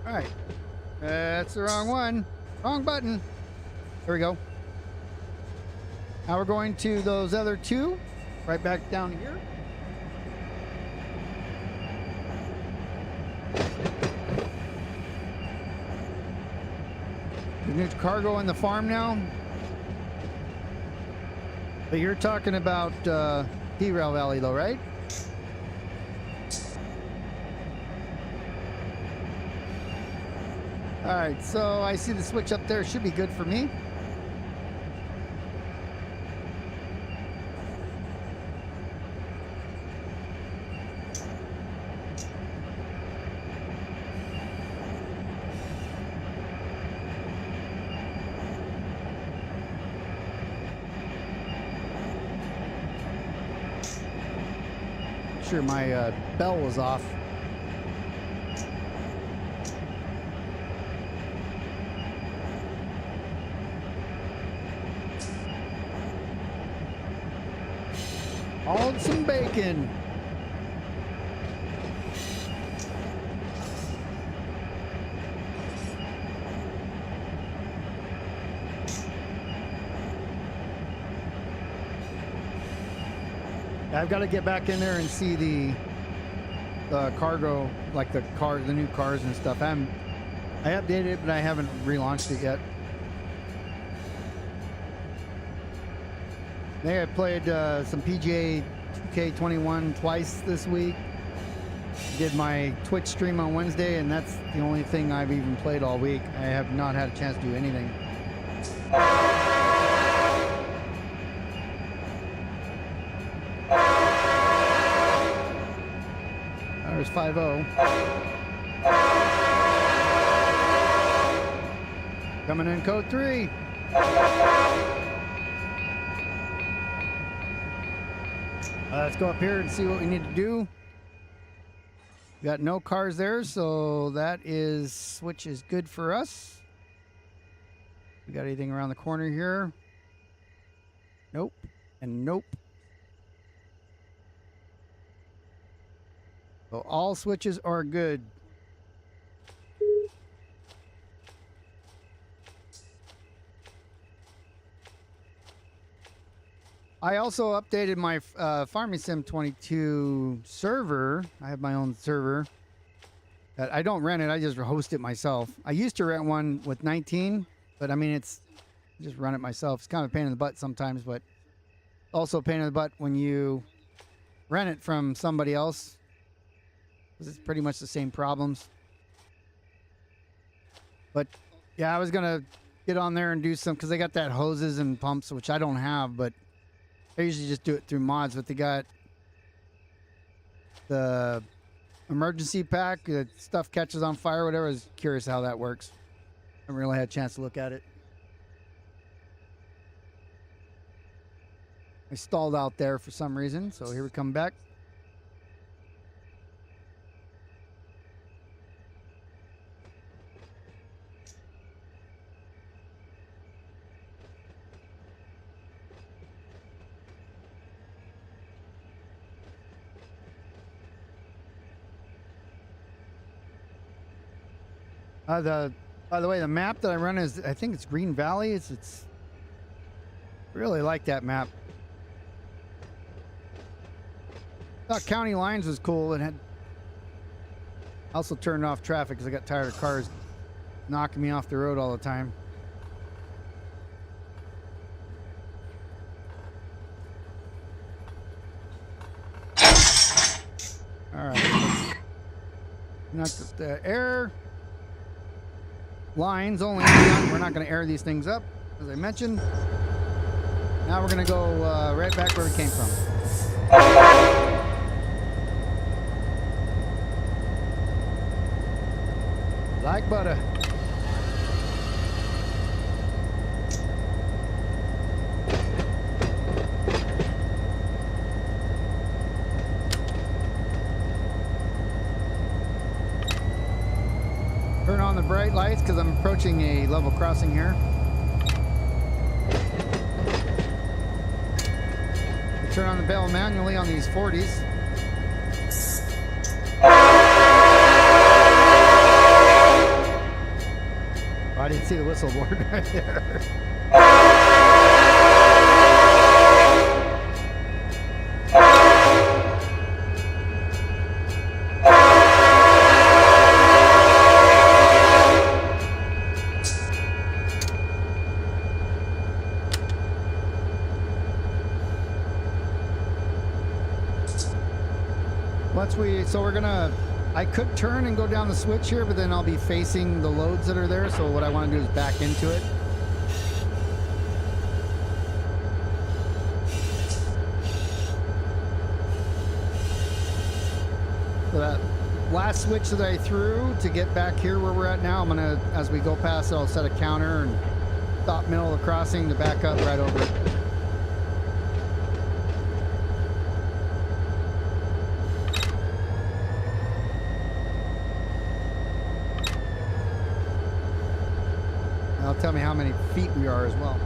All right. That's the wrong one. Wrong button. There we go. Now we're going to those other two. Right back down here. The new cargo in the farm now. But you're talking about T-Rail Valley though, right? All right, so I see the switch up there. Should be good for me. Sure my bell was off. Hauled some bacon. I've got to get back in there and see the cargo, like the new cars and stuff. I updated it, but I haven't relaunched it yet. I think I played some PGA 2K21 twice this week. Did my Twitch stream on Wednesday, and that's the only thing I've even played all week. I have not had a chance to do anything. There's 5-0. Coming in code 3. Let's go up here and see what we need to do. Got no cars there, so that is switch is good for us. We got anything around the corner here? Nope. And nope. So all switches are good. I also updated my Farming Sim 22 server. I have my own server. I don't rent it. I just host it myself. I used to rent one with 19, but I mean, I just run it myself. It's kind of a pain in the butt sometimes, but also a pain in the butt when you rent it from somebody else, because it's pretty much the same problems. But yeah, I was going to get on there and do some, because they got that hoses and pumps, which I don't have, but I usually just do it through mods. But they got the emergency pack, that stuff catches on fire, whatever. I was curious how that works. I haven't really had a chance to look at it. I stalled out there for some reason, so here we come back. By the way, the map that I run is, I think it's Green Valley. It's really like that map. Thought County Lines was cool. And had also turned off traffic because I got tired of cars knocking me off the road all the time. All right. Not the air lines only. We're not going to air these things up, as I mentioned. Now we're going to go right back where we came from. Like butter. Turn on the bright lights because I'm approaching a level crossing here. Turn on the bell manually on these 40s. Oh, I didn't see the whistle board right there. So we're gonna, I could turn and go down the switch here, but then I'll be facing the loads that are there. So what I want to do is back into it. So that last switch that I threw to get back here where we're at now, I'm gonna, as we go past it, I'll set a counter and stop middle of the crossing to back up right over it. Tell me how many feet we are as well.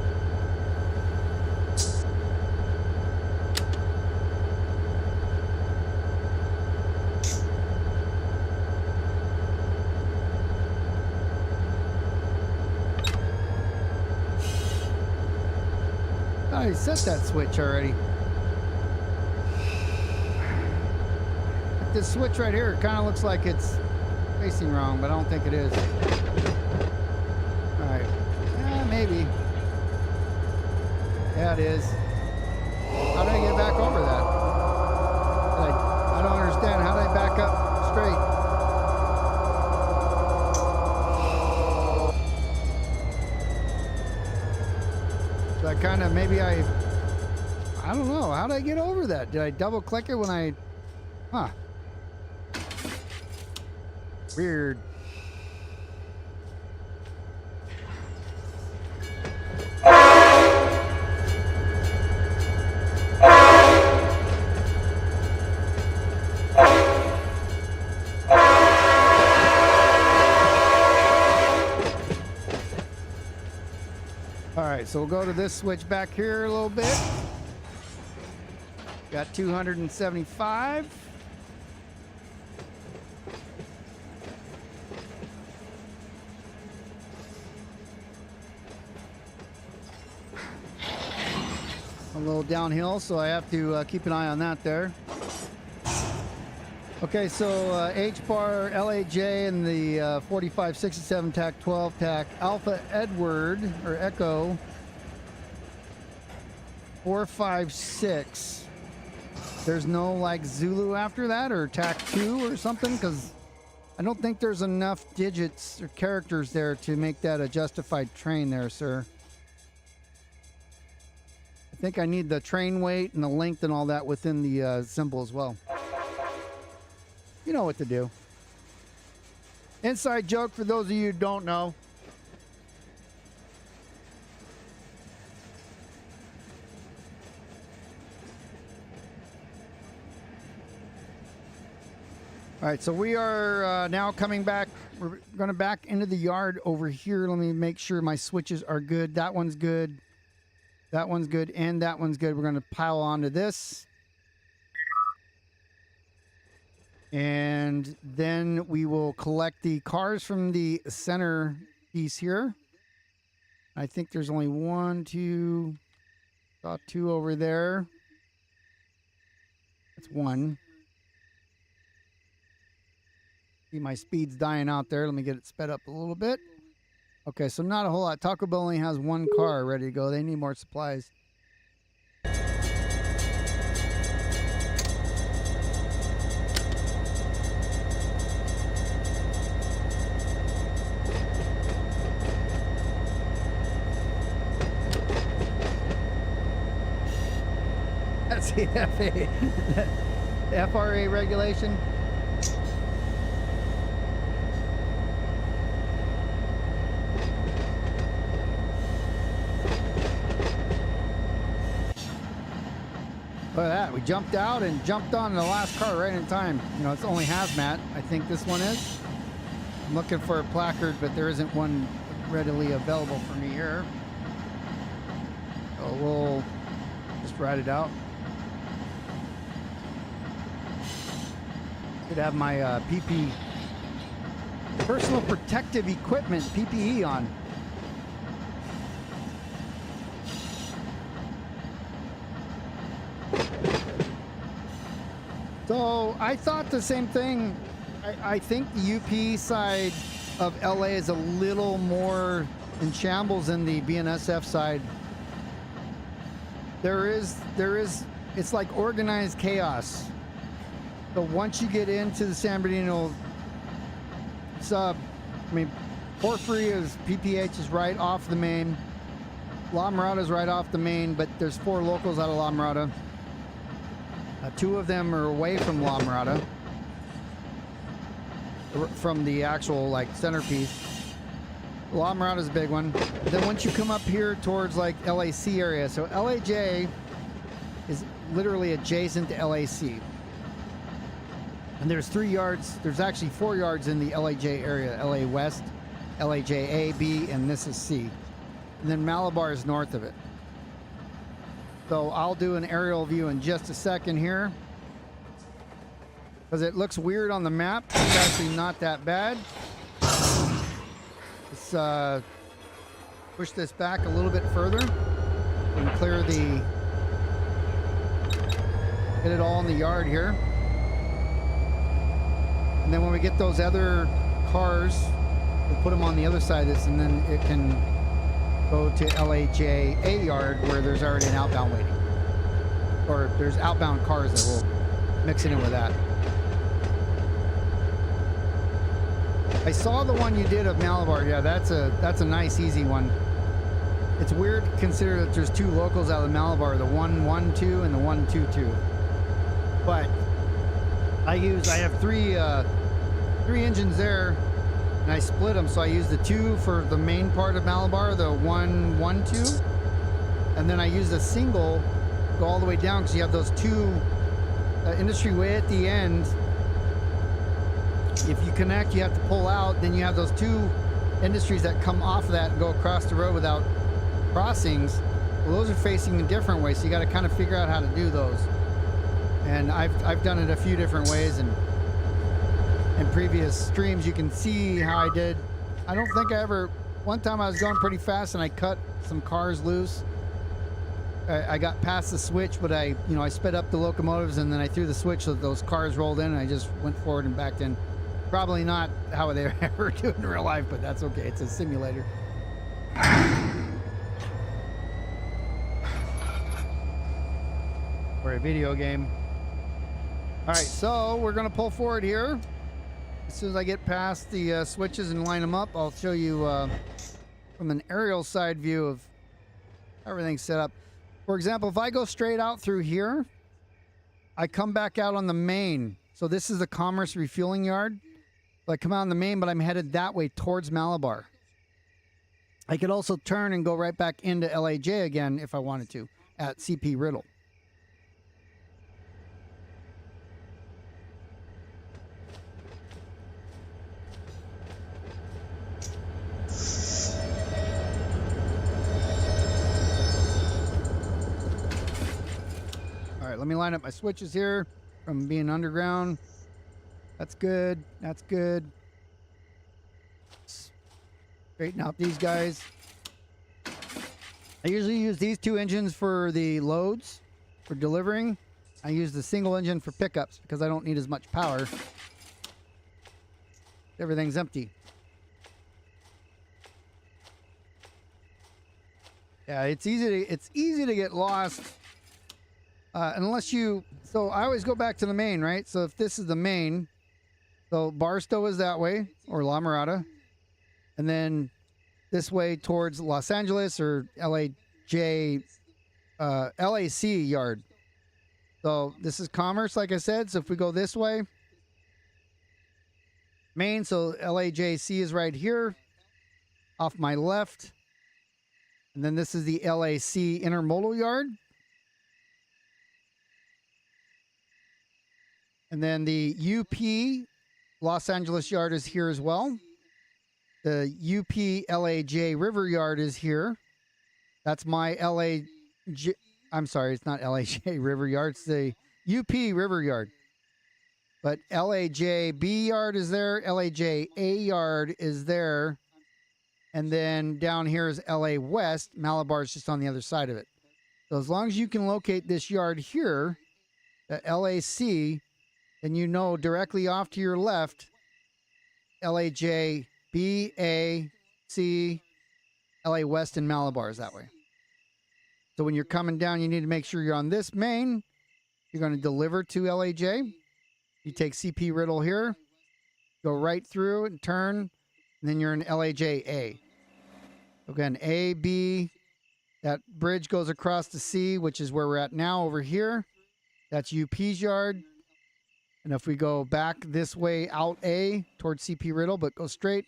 I set that switch already. This switch right here kind of looks like it's facing wrong, but I don't think it is. All right. Maybe. Yeah, it is. How did I get back over that? I don't understand. How did I back up straight? So I kind of, maybe I don't know. How did I get over that? Did I double click it when I, huh. Weird. All right, so we'll go to this switch back here a little bit. Got 275. A little downhill, so I have to keep an eye on that there. Okay, so H-bar, LAJ, and the 4567 TAC 12 TAC Alpha Edward, or Echo, 456. There's no like Zulu after that, or TAC 2 or something, because I don't think there's enough digits or characters there to make that a justified train there, sir. I think I need the train weight and the length and all that within the symbol as well. You know what to do. Inside joke for those of you who don't know. All right, so we are now coming back. We're going to back into the yard over here. Let me make sure my switches are good. That one's good. That one's good, and that one's good. We're going to pile onto this. And then we will collect the cars from the center piece here. I think there's only one, two, saw two over there. That's one. See, my speed's dying out there. Let me get it sped up a little bit. Okay, so not a whole lot. Taco Bell only has one car ready to go. They need more supplies. That's the FRA regulation. Look at that. We jumped out and jumped on the last car right in time. You know, it's only hazmat. I think this one is. I'm looking for a placard, but there isn't one readily available for me here. So we'll just ride it out. Could have my PP, personal protective equipment, PPE on. So I thought the same thing. I think the UP side of LA is a little more in shambles than the BNSF side. There is, it's like organized chaos. So once you get into the San Bernardino Sub, I mean, Porphyry is, PPH is right off the main. La Mirada is right off the main, but there's 4 locals out of La Mirada. 2 of them are away from La Mirada, from the actual like centerpiece. La Mirada is a big one. But then once you come up here towards like LAC area, so LAJ is literally adjacent to LAC. And there's 3 yards, there's actually 4 yards in the LAJ area, LA West, LAJ A, B, and this is C. And then Malabar is north of it. So I'll do an aerial view in just a second here, because it looks weird on the map. It's actually not that bad. Let's push this back a little bit further and clear the, get it all in the yard here. And then when we get those other cars, we'll put them on the other side of this, and then it can go to LAJ A Yard, where there's already an outbound waiting. Or there's outbound cars that will mix it in with that. I saw the one you did of Malabar. Yeah, that's a nice, easy one. It's weird to consider that there's 2 locals out of Malabar, the 112 and the 122. But I have 3 engines there, and I split them, so I use the 2 for the main part of Malabar, the 112, and then I use a single, go all the way down, because you have those 2 industry way at the end. If you connect, you have to pull out, then you have those 2 industries that come off of that and go across the road without crossings, well, those are facing a different way, so you got to kind of figure out how to do those. And I've done it a few different ways, and in previous streams you can see how I did. I don't think I ever, one time I was going pretty fast and I cut some cars loose. I got past the switch, but I sped up the locomotives, and then I threw the switch so that those cars rolled in, and I just went forward and backed in. Probably not how they ever do it in real life, but that's okay. It's a simulator. Or a video game. All right, so we're going to pull forward here. As soon as I get past the switches and line them up, I'll show you from an aerial side view of how everything's set up. For example, if I go straight out through here, I come back out on the main. So this is the Commerce Refueling Yard. So I come out on the main, but I'm headed that way towards Malabar. I could also turn and go right back into LAJ again if I wanted to at CP Riddle. All right, let me line up my switches here from being underground. That's good. That's good. Straighten out these guys. I usually use these two engines for the loads, for delivering. I use the single engine for pickups because I don't need as much power. Everything's empty. Yeah, it's easy to get lost. Unless you, so I always go back to the main, right? So if this is the main, so Barstow is that way, or La Mirada. And then this way towards Los Angeles or LAJ, LAC Yard. So this is Commerce, like I said. So if we go this way, main, so LAJ C is right here, off my left. And then this is the LAC Intermodal Yard. And then the UP Los Angeles Yard is here as well. The UP LAJ River Yard is here. That's my LAJ. I'm sorry, it's not LAJ River Yard. It's the UP River Yard. But LAJ B Yard is there. LAJ A Yard is there. And then down here is LA West. Malabar is just on the other side of it. So as long as you can locate this yard here, the LAC, then you know directly off to your left, LAJ B, A, C, LA West, and Malabar is that way. So when you're coming down, you need to make sure you're on this main. You're going to deliver to LAJ. You take CP Riddle here, go right through and turn, and then you're in LAJ A. Again, A, B, that bridge goes across to C, which is where we're at now over here. That's UP's yard. And if we go back this way out A towards CP Riddle, but go straight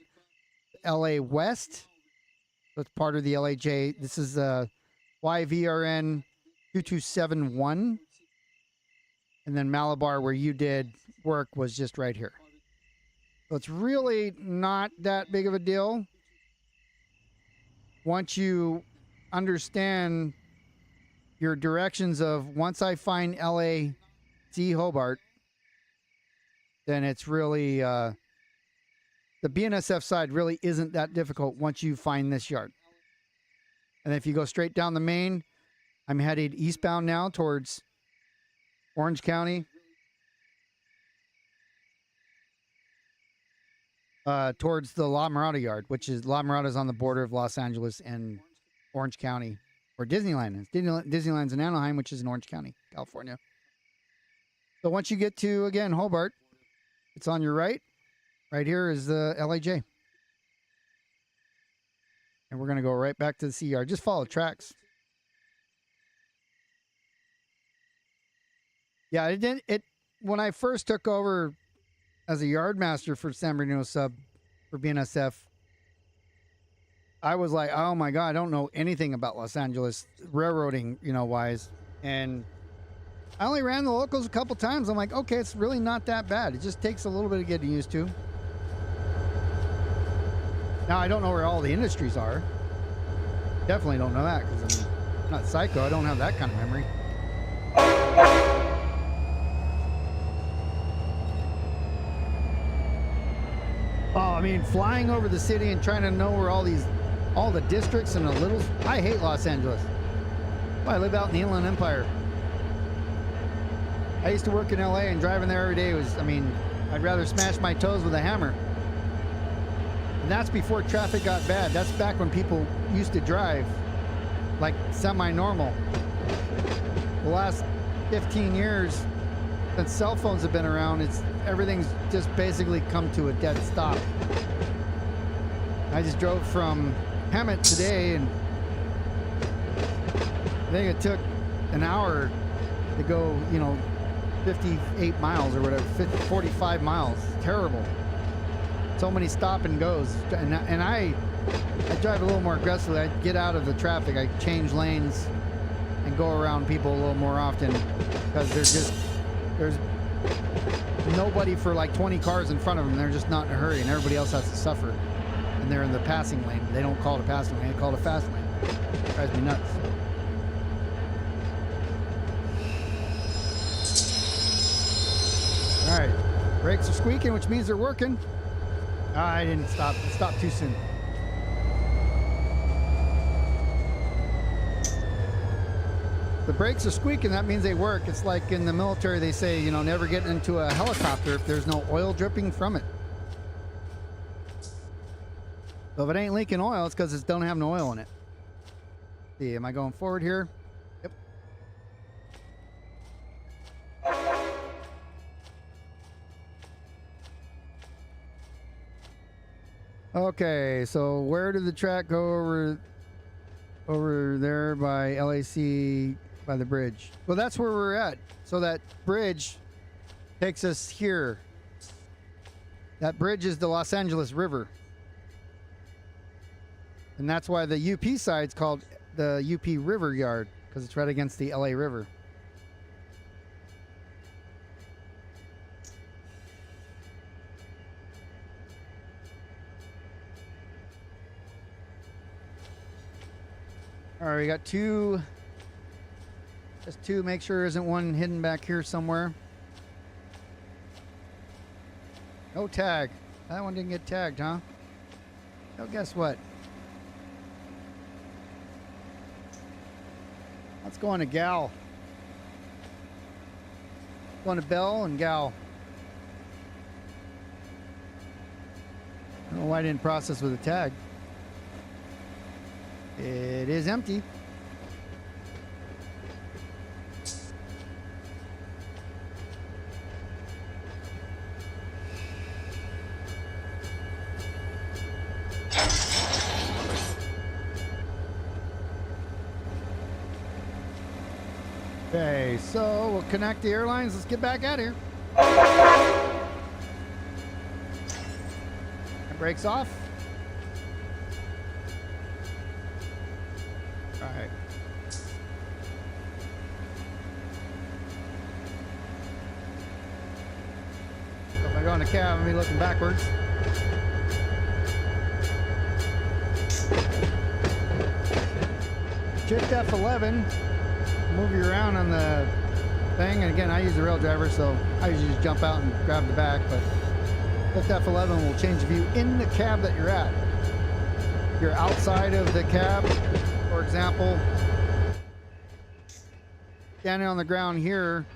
LA West, that's part of the LAJ. This is Y-VRN2281. And then Malabar, where you did work, was just right here. So it's really not that big of a deal. Once you understand your directions of, once I find LAC Hobart, then it's really, the BNSF side really isn't that difficult once you find this yard. And if you go straight down the main, I'm headed eastbound now towards Orange County. Towards the La Mirada yard, which is, La Mirada is on the border of Los Angeles and Orange County, or Disneyland is. Disneyland's in Anaheim, which is in Orange County, California. So once you get to, again, Hobart, it's on your right. Right here is the LAJ. And we're going to go right back to the C Yard. Just follow tracks. Yeah, when I first took over as a yard master for San Bernardino Sub for BNSF, I was like, oh my God, I don't know anything about Los Angeles railroading, wise. And I only ran the locals a couple times. I'm like, okay, it's really not that bad. It just takes a little bit of getting used to. Now, I don't know where all the industries are. Definitely don't know that because I'm not psycho. I don't have that kind of memory. Oh, I mean, flying over the city and trying to know where all the districts and the little. I hate Los Angeles. Well, I live out in the Inland Empire. I used to work in LA, and driving there every day was, I mean, I'd rather smash my toes with a hammer. And that's before traffic got bad. That's back when people used to drive like semi-normal. The last 15 years, since cell phones have been around, everything's just basically come to a dead stop. I just drove from Hemet today, and I think it took an hour to go, you know, 58 miles or whatever, 45 miles. Terrible. So many stop and goes. And I drive a little more aggressively. I get out of the traffic. I change lanes and go around people a little more often because there's nobody for like 20 cars in front of them. They're just not in a hurry, and everybody else has to suffer. And they're in the passing lane. They don't call it a passing lane. They call it a fast lane. It drives me nuts. All right, brakes are squeaking, which means they're working. I didn't stop. It stopped too soon. The brakes are squeaking. That means they work. It's like in the military, they say, you know, never get into a helicopter if there's no oil dripping from it. So if it ain't leaking oil, it's because it don't have no oil in it. See, am I going forward here? Yep. Okay, so where did the track go over there by LAC by the bridge? Well, that's where we're at. So that bridge takes us here. That bridge is the Los Angeles River. And that's why the UP side's called the UP River Yard, because it's right against the LA River. All right, we got two. Just two. Make sure there isn't one hidden back here somewhere. No tag. That one didn't get tagged, huh? Oh, guess what? Let's go on to Gal. Going to Bell and Gal. I don't know why I didn't process with a tag. It is empty. Okay, so we'll connect the airlines. Let's get back out of here. That brakes off. All right. So if I go in the cab, I'm gonna be looking backwards. Shift F11. Move you around on the thing, and again, I use the rail driver, so I usually just jump out and grab the back, but Shift F11 will change the view in the cab that you're at. If you're outside of the cab, for example, standing on the ground here,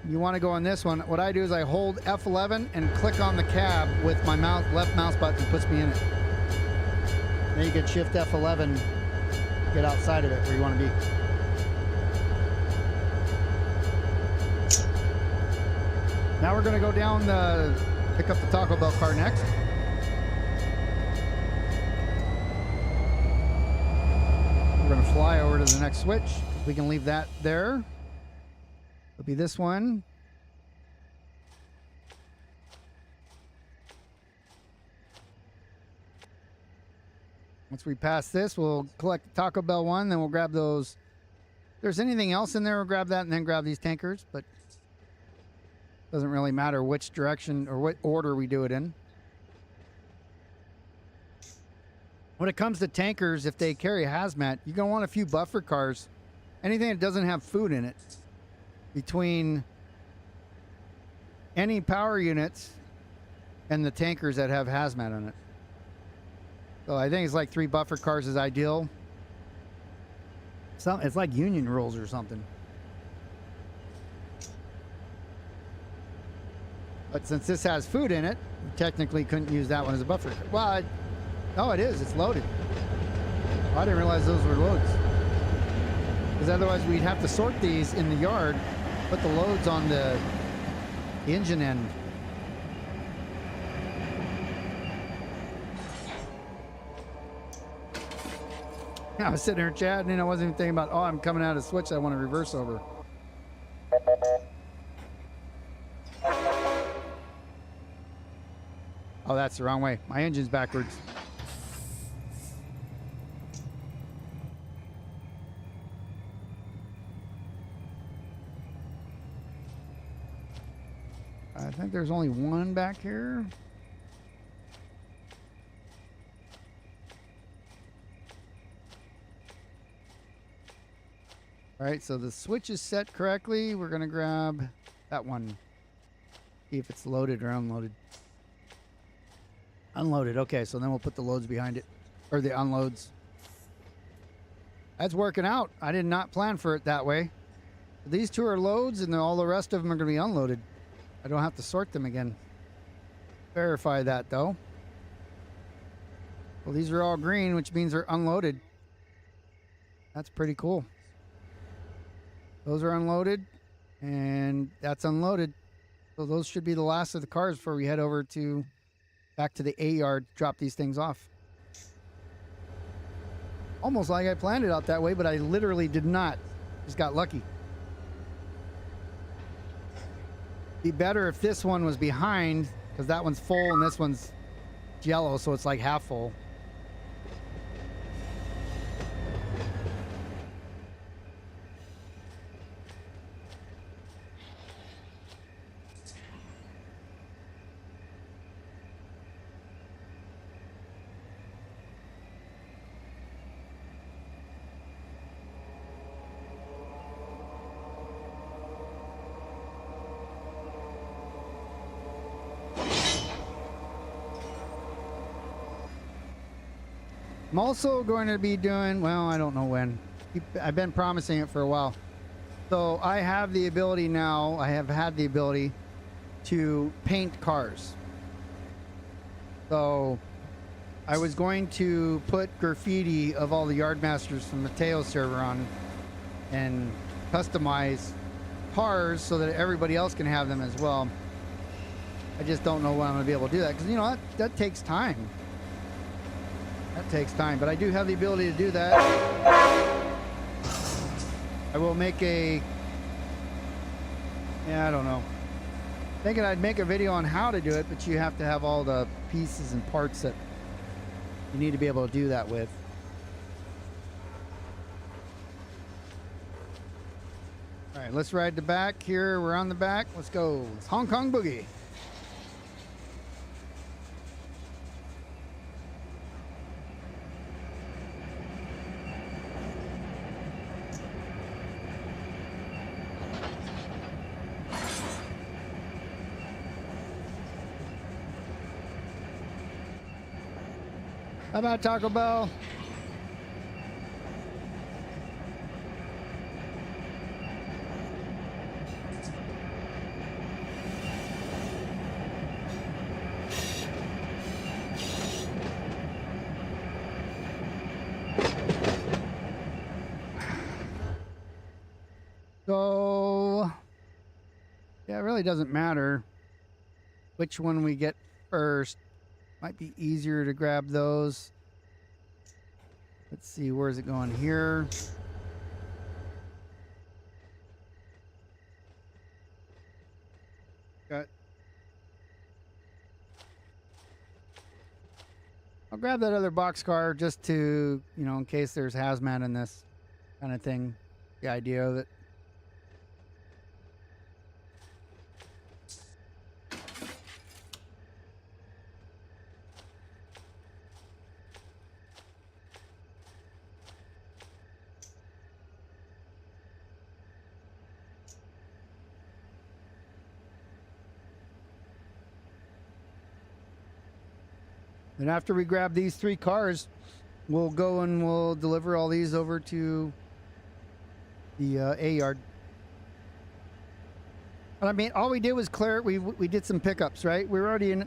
you want to go on this one. What I do is I hold F11 and click on the cab with my left mouse button, puts me in it. Then you can shift F11, get outside of it where you want to be. Now we're going to go down pick up the Taco Bell car next. We're going to fly over to the next switch. We can leave that there. It'll be this one. Once we pass this, we'll collect the Taco Bell one, then we'll grab those. If there's anything else in there, we'll grab that and then grab these tankers, but doesn't really matter which direction or what order we do it in. when it comes to tankers, if they carry hazmat, you're going to want a few buffer cars. Anything that doesn't have food in it. Between any power units and the tankers that have hazmat on it. So I think it's like 3 buffer cars is ideal. It's like union rules or something. But since this has food in it, we technically couldn't use that one as a buffer. Well, no, it is. It's loaded. Oh, I didn't realize those were loads. Because otherwise we'd have to sort these in the yard, put the loads on the engine end. I was sitting here chatting and I wasn't even thinking about, oh, I'm coming out of the switch. I want to reverse over. Oh, that's the wrong way. My engine's backwards. I think there's only one back here. All right, so the switch is set correctly. We're going to grab that one. See if it's loaded or unloaded. Unloaded. Okay, so then we'll put the loads behind it. Or the unloads. That's working out. I did not plan for it that way. These 2 are loads and then all the rest of them are going to be unloaded. I don't have to sort them again. Verify that though. Well, these are all green, which means they're unloaded. That's pretty cool. Those are unloaded, and that's unloaded. So those should be the last of the cars before we head over to back to the A yard, drop these things off. Almost like I planned it out that way, but I literally did not. Just got lucky. Be better if this one was behind, because that one's full and this one's yellow, so it's like half full. I'm also going to be doing, well, I don't know when. I've been promising it for a while. So I have the ability now, I have had the ability to paint cars. So I was going to put graffiti of all the Yardmasters from Mateo's server on and customize cars so that everybody else can have them as well. I just don't know when I'm going to be able to do that because, you know, that takes time. That takes time, but I do have the ability to do that. I will make I don't know. Thinking I'd make a video on how to do it, but you have to have all the pieces and parts that you need to be able to do that with. All right, let's ride the back here. We're on the back. Let's go. It's Hong Kong Boogie. How about Taco Bell? So, yeah, it really doesn't matter which one we get first. Might be easier to grab those. Let's see, where is it going here? I'll grab that other boxcar just to, you know, in case there's hazmat in this kind of thing. The idea of it. And after we grab these 3 cars, we'll go and we'll deliver all these over to the A yard. But I mean, all we did was clear it. We did some pickups, right? We were already in,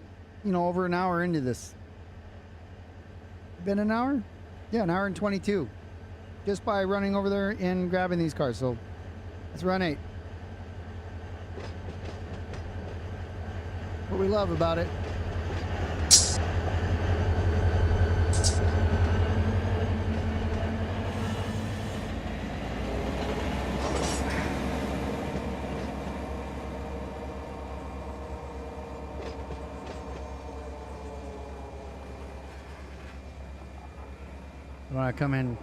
you know, over an hour into this. Been an hour? Yeah, an hour and 22. Just by running over there and grabbing these cars. So let's run 8. What we love about it. I want to come in,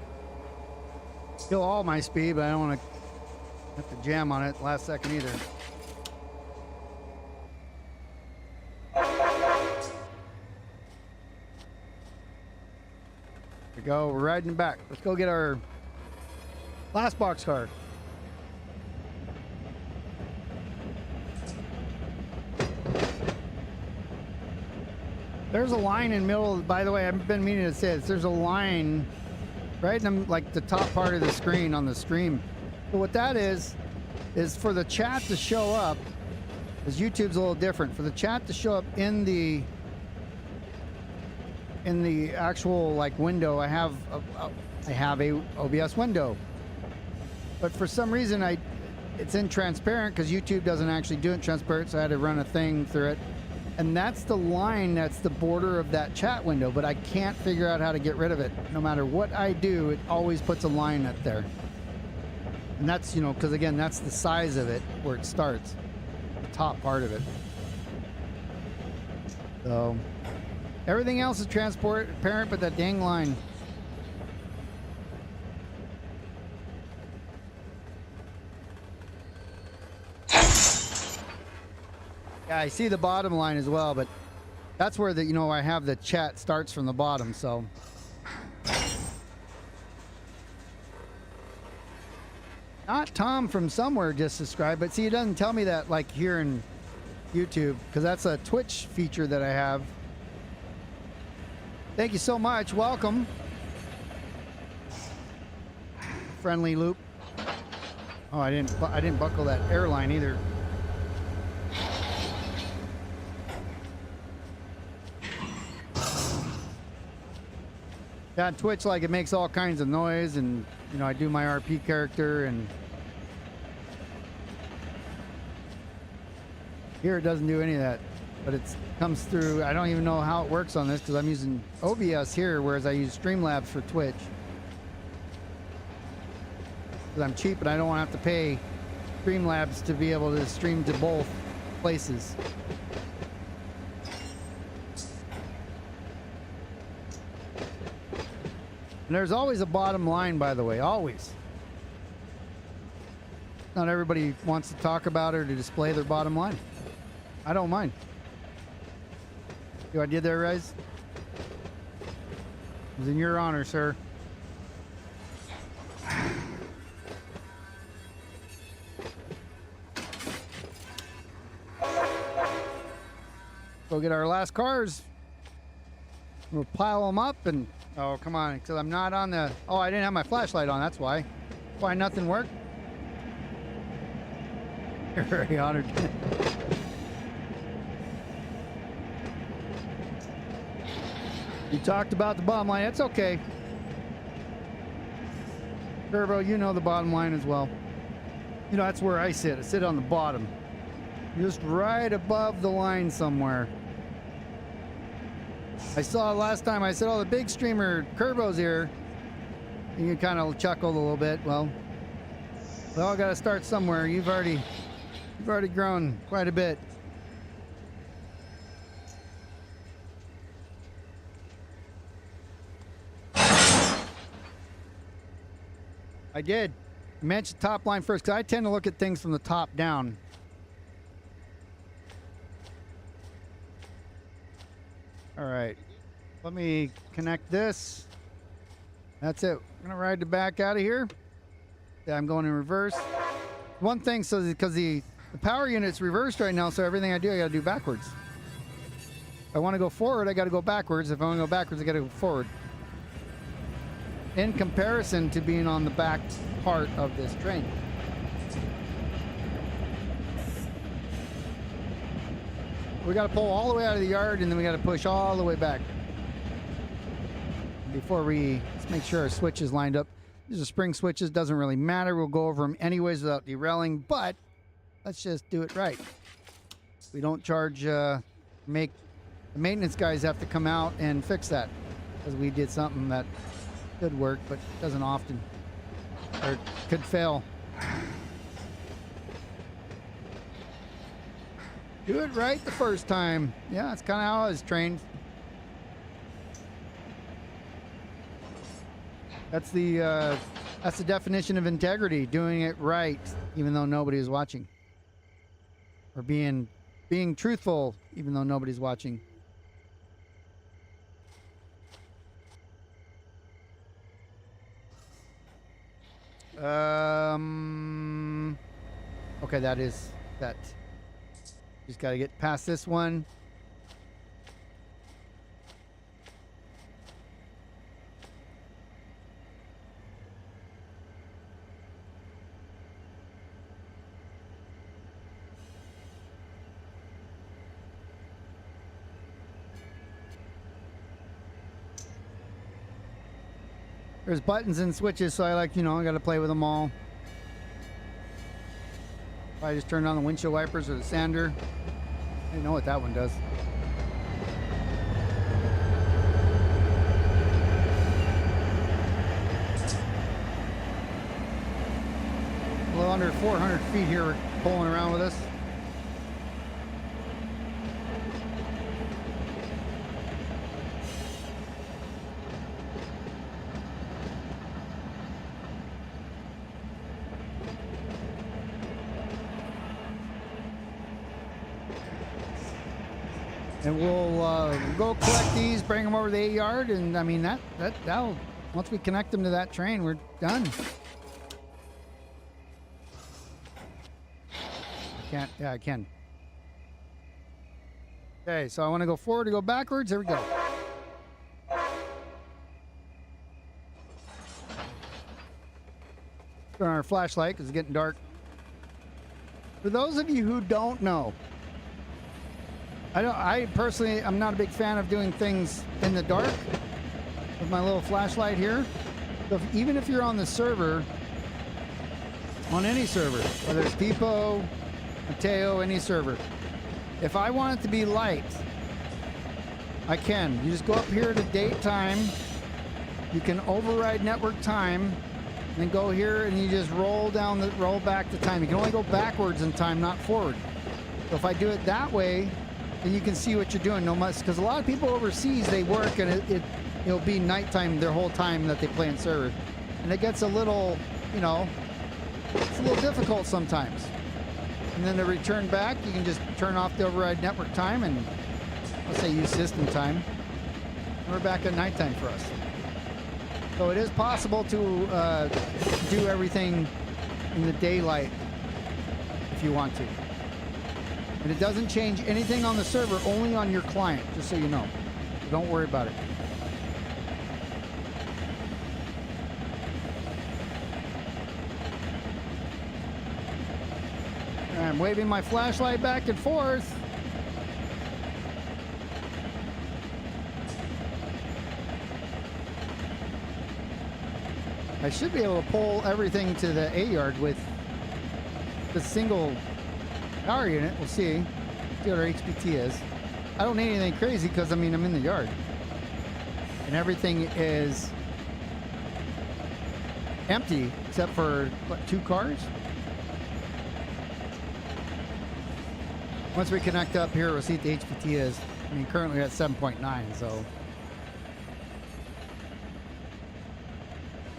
kill all my speed, but I don't want to have to jam on it last second either. There we go. We're riding back. Let's go get our last box car. There's a line in the middle. By the way, I've been meaning to say this. There's a line right in like the top part of the screen on the stream. So what that is for the chat to show up, because YouTube's a little different. For the chat to show up in the actual like window, I have a OBS window, but for some reason it's in transparent because YouTube doesn't actually do it transparent, so I had to run a thing through it. And that's the line, that's the border of that chat window, but I can't figure out how to get rid of it. No matter what I do, it always puts a line up there. And that's, you know, because again, that's the size of it where it starts, the top part of it. So everything else is transparent, but that dang line. Yeah, I see the bottom line as well, but that's where the, you know, I have the chat starts from the bottom, so. Not Tom from somewhere just subscribed, but see, it doesn't tell me that like here in YouTube, because that's a Twitch feature that I have. Thank you so much. Welcome. Friendly loop. Oh, I didn't buckle that airline either. Yeah, on Twitch, like, it makes all kinds of noise, and, you know, I do my RP character, and here it doesn't do any of that, but it comes through. I don't even know how it works on this because I'm using OBS here, whereas I use Streamlabs for Twitch. Because I'm cheap and I don't want to have to pay Streamlabs to be able to stream to both places. And there's always a bottom line, by the way, always. Not everybody wants to talk about or to display their bottom line. I don't mind. See what I did there, Riz? It was in your honor, sir. Go get our last cars. We'll pile them up and... Oh, come on, because I'm not on the... Oh, I didn't have my flashlight on, that's why. Why nothing worked? You're very honored. You talked about the bottom line. It's okay. Turbo, you know the bottom line as well. You know, that's where I sit. I sit on the bottom. Just right above the line somewhere. I saw last time, I said, oh, the big streamer Kerbo's here. And you kind of chuckled a little bit. Well, we all got to start somewhere. You've already grown quite a bit. I did. I mentioned top line first because I tend to look at things from the top down. All right, let me connect this. That's it. I'm gonna ride the back out of here. Yeah, I'm going in reverse. One thing, so because the power unit's reversed right now, so everything I do, I gotta do backwards. If I want to go forward, I got to go backwards. If I want to go backwards, I got to go forward. In comparison to being on the back part of this train. We got to pull all the way out of the yard, and then we got to push all the way back. Before let's make sure our switch is lined up. These are spring switches, doesn't really matter. We'll go over them anyways without derailing, but let's just do it right. We don't charge, the maintenance guys have to come out and fix that because we did something that could work, but doesn't often, or could fail. Do it right the first time. Yeah, that's kind of how I was trained. That's the definition of integrity, doing it right, even though nobody is watching. Or being truthful, even though nobody's watching. Okay, that. Just got to get past this one. There's buttons and switches, so I like, I got to play with them all. I just turned on the windshield wipers or the sander. I know what that one does. A little under 400 feet here, we're pulling around with us. And we'll go collect these, bring them over to the 8 yard, and I mean that'll once we connect them to that train, we're done. I can. Okay, so I want to go forward to go backwards. There we go. Turn on our flashlight because it's getting dark. For those of you who don't know, I personally, I'm not a big fan of doing things in the dark with my little flashlight here. So even if you're on the server, on any server, whether it's Pipo, Mateo, any server, if I want it to be light, I can. You just go up here to date time. You can override network time, and then go here and you just roll back the time. You can only go backwards in time, not forward. So if I do it that way, then you can see what you're doing. No much, because a lot of people overseas, they work and it'll be nighttime their whole time that they play in server, and it gets a little, it's a little difficult sometimes. And then to return back, you can just turn off the override network time and let's say use system time. And we're back at nighttime for us. So it is possible to do everything in the daylight if you want to. And it doesn't change anything on the server, only on your client, just so you know. Don't worry about it. I'm waving my flashlight back and forth. I should be able to pull everything to the A yard with the single power unit. We'll see what our HPT is. I don't need anything crazy because I'm in the yard and everything is empty except for what, 2 cars. Once we connect up here, we'll see what the HPT is. Currently we're at 7.9, so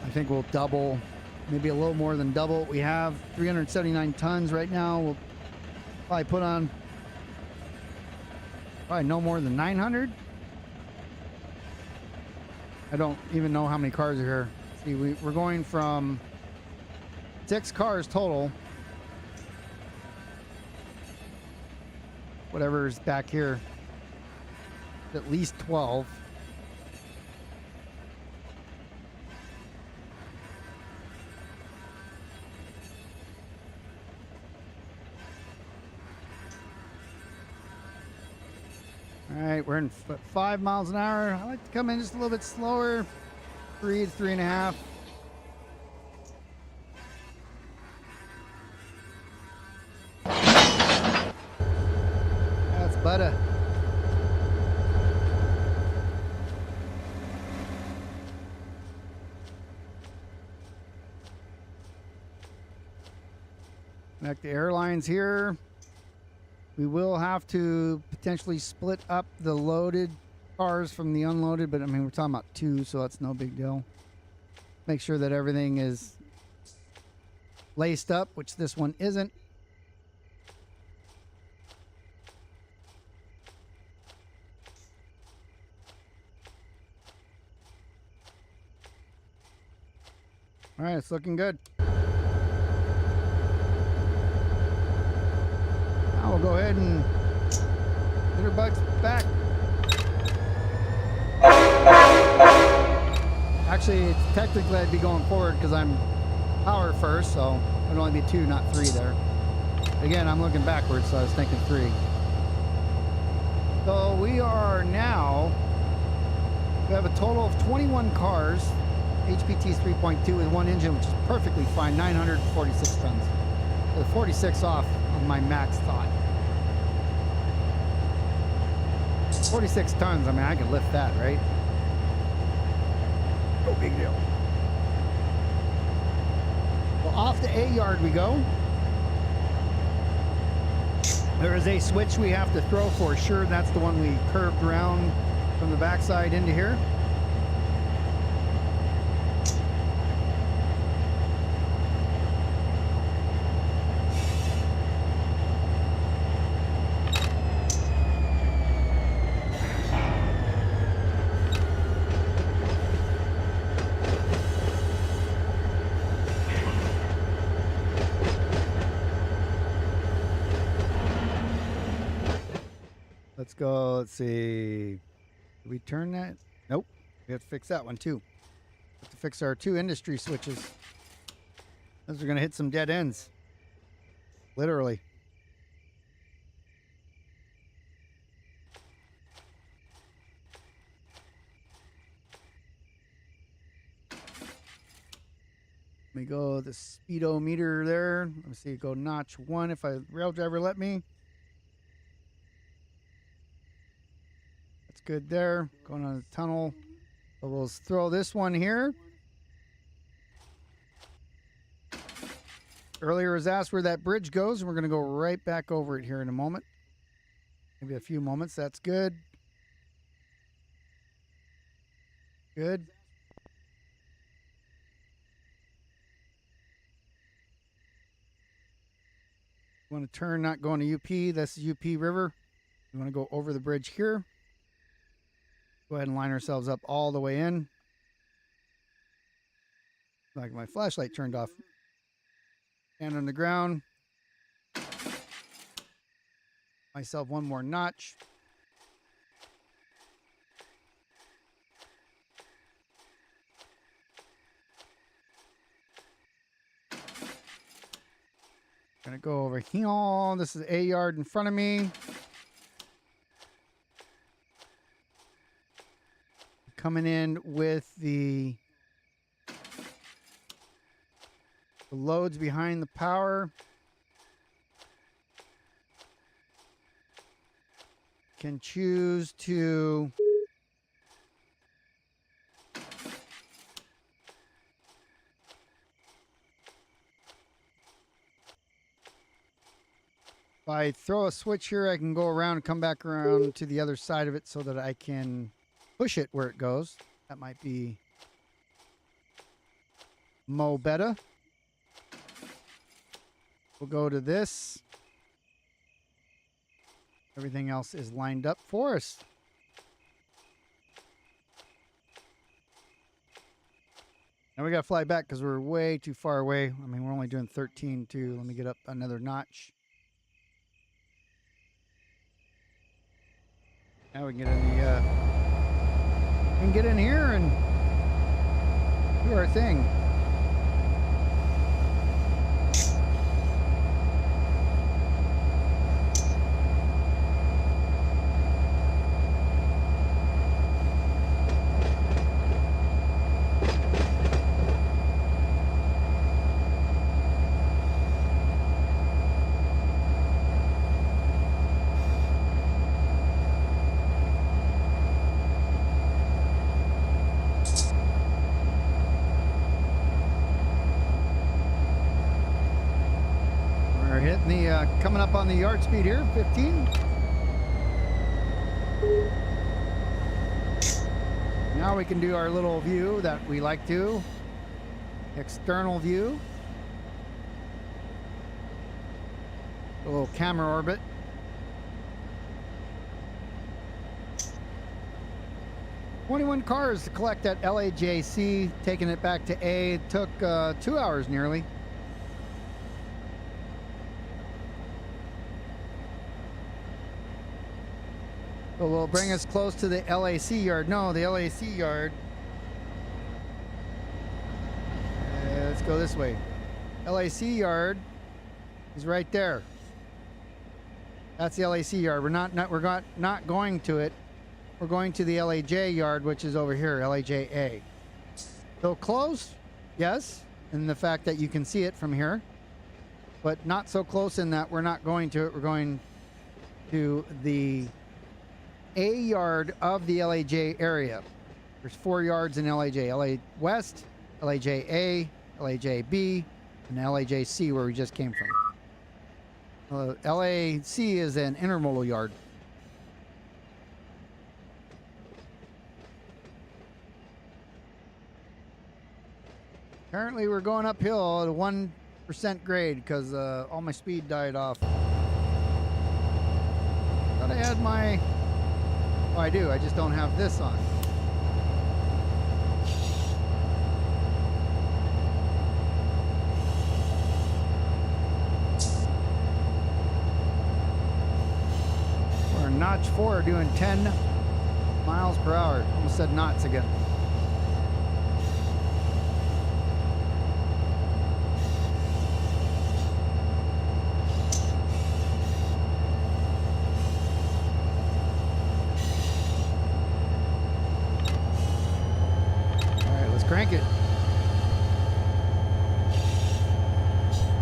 I think we'll double, maybe a little more than double what we have. 379 tons right now. We'll probably put on no more than 900. I don't even know how many cars are here. See, we're going from 6 cars total. Whatever's back here. at least 12. All right, we're in 5 miles an hour. I like to come in just a little bit slower, 3 to 3.5. That's butter. Back to airlines here. We will have to potentially split up the loaded cars from the unloaded, but I mean, we're talking about 2, so that's no big deal. Make sure that everything is laced up, which this one isn't. All right, it's looking good. Now we'll go ahead and get our bucks back. Actually, technically I'd be going forward because I'm power first, so it'd only be 2, not 3 there. Again, I'm looking backwards, so I was thinking 3. So we are now, we have a total of 21 cars, HPT's 3.2 with 1 engine, which is perfectly fine, 946 tons. So 46 off on my max thought. 46 tons, I mean, I could lift that, right? No big deal. Well, off the A yard we go. There is a switch we have to throw for sure. That's the one we curved around from the backside into here. Let's go. Let's see. Did we turn that? Nope. We have to fix that one too. We have to fix our 2 industry switches. Those are going to hit some dead ends. Literally. Let me go the speedometer there. Let me see. Go notch 1 if rail driver let me. Good there. Going on the tunnel. So we'll throw this one here. Earlier was asked where that bridge goes, and we're going to go right back over it here in a moment. Maybe a few moments. That's good. Good. You want to turn, not going to UP. That's the UP River. You want to go over the bridge here. Go ahead and line ourselves up all the way in. Like my flashlight turned off. Hand on the ground. Myself one more notch. Gonna go over here. This is A yard in front of me. Coming in with the loads behind the power. Can choose to if I throw a switch here, I can go around and come back around to the other side of it so that I can push it where it goes. That might be mo better. We'll go to this. Everything else is lined up for us. Now we got to fly back because we're way too far away. I mean, we're only doing 13 too. Let me get up another notch. Now we can get in the we can get in here and do our thing. Hitting the coming up on the yard speed here, 15. Now we can do our little view that we like to, external view, a little camera orbit. $21 cars to collect at LAJ C, taking it back to A. It took 2 hours nearly. So will bring us close to the LAJ C Yard. No, the LAJ C Yard. Let's go this way. LAJ C Yard is right there. That's the LAJ C Yard. We're not going to it. We're going to the LAJ Yard, which is over here, LAJA. So close, yes, in the fact that you can see it from here, but not so close in that we're not going to it. We're going to the A yard of the LAJ area. There's 4 yards in LAJ. LA West, LAJA, LAJB, and LAJ C, where we just came from. LAC is an intermodal yard. Apparently we're going uphill at a 1% grade because all my speed died off. Thought I had my... Oh, I do. I just don't have this on. We're in notch 4 doing 10 miles per hour. Almost said knots again. Crank it.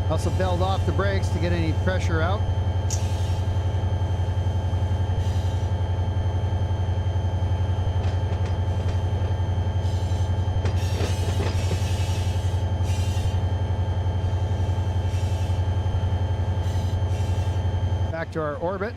Also belled off the brakes to get any pressure out. Back to our orbit.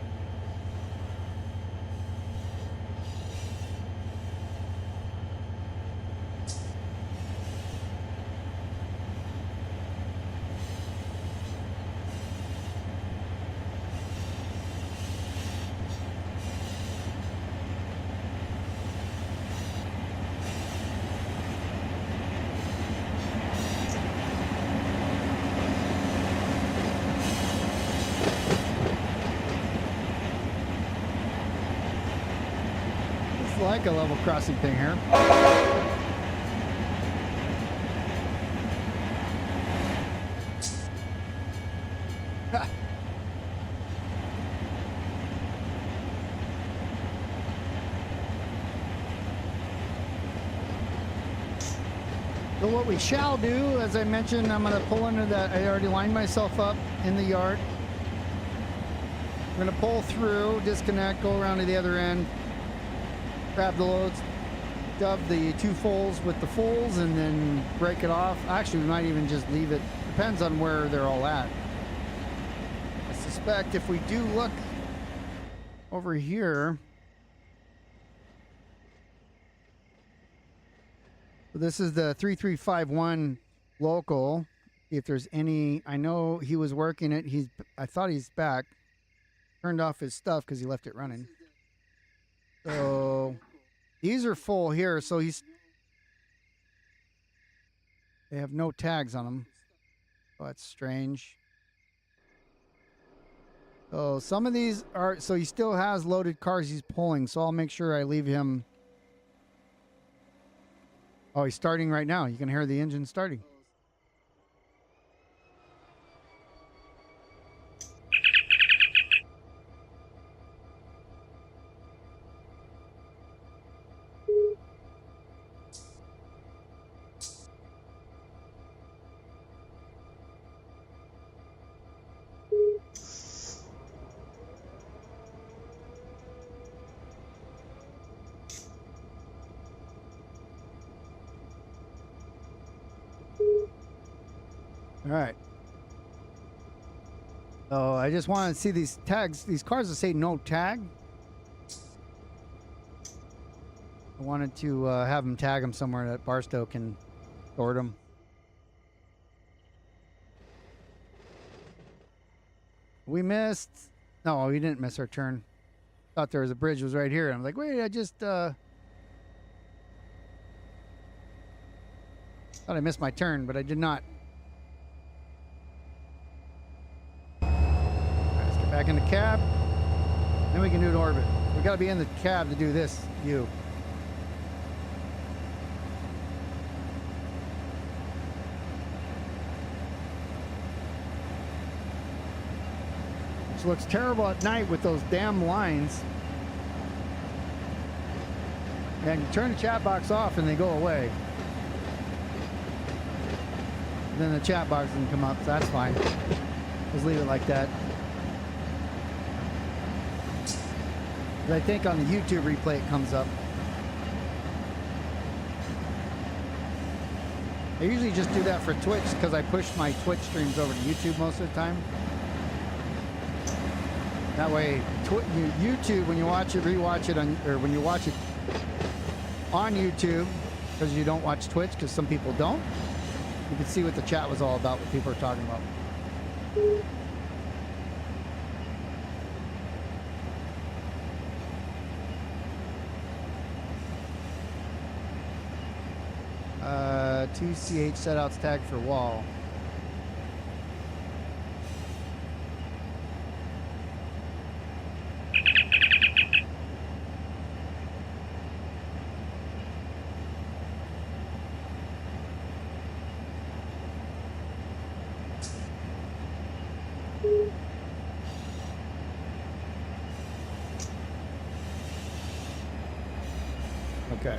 Like a level crossing thing here. So what we shall do, as I mentioned, I'm going to pull into that. I already lined myself up in the yard. I'm going to pull through, disconnect, go around to the other end, grab the loads, dub the 2 fulls with the fulls, and then break it off. Actually, we might even just leave it. Depends on where they're all at. I suspect if we do look over here, so this is the 3351 local. See if there's any. I know he was working it. I thought he's back. Turned off his stuff because he left it running. So these are full here. So they have no tags on them. Oh, that's strange. So some of these are, so he still has loaded cars he's pulling, so I'll make sure I leave him. Oh, he's starting right now. You can hear the engine starting. All right. So I just want to see these tags, these cars that say no tag. I wanted to have them tag them somewhere that Barstow can sort them. We missed. No, we didn't miss our turn. Thought there was a bridge was right here. I'm like, wait, I just thought I missed my turn, but I did not. Let's get back in the cab. Then we can do an orbit. We got to be in the cab to do this view. Which looks terrible at night with those damn lines. And you turn the chat box off and they go away. And then the chat box doesn't come up, so that's fine. Just leave it like that. But I think on the YouTube replay it comes up. I usually just do that for Twitch because I push my Twitch streams over to YouTube most of the time. That way, YouTube, when you watch it, rewatch it, or when you watch it on YouTube, because you don't watch Twitch, because some people don't, you can see what the chat was all about, what people are talking about. Two CH setouts tag for wall. Okay.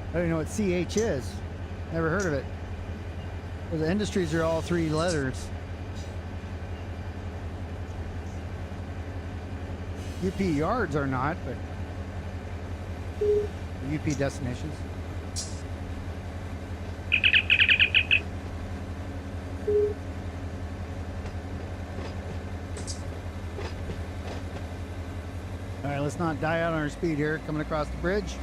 I don't even know what CH is. Never heard of it. Well, the industries are all three letters. UP yards are not, but UP destinations. All right, let's not die out on our speed here. Coming across the bridge.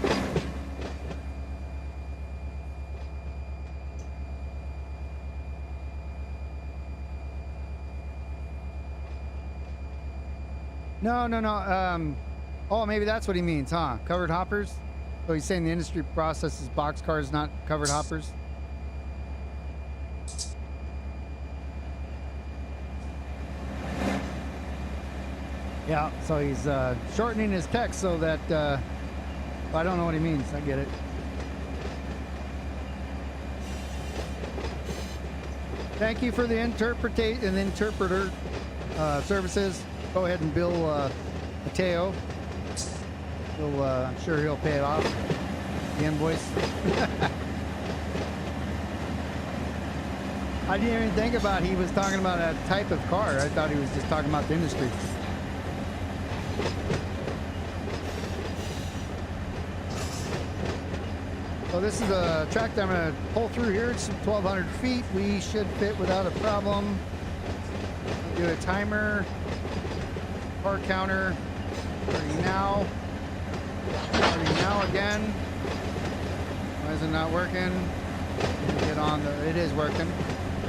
No. Oh, maybe that's what he means, huh? Covered hoppers? So he's saying the industry processes boxcars, not covered hoppers? Yeah, so he's shortening his text so that, I don't know what he means. I get it. Thank you for the interpreter services. Go ahead and bill Mateo. I'm sure he'll pay it off. The invoice. I didn't even think about he was talking about a type of car. I thought he was just talking about the industry. So this is a track that I'm going to pull through here. It's 1,200 feet. We should fit without a problem. Do a timer. Car counter, starting now again. Why is it not working? Get on the, it is working.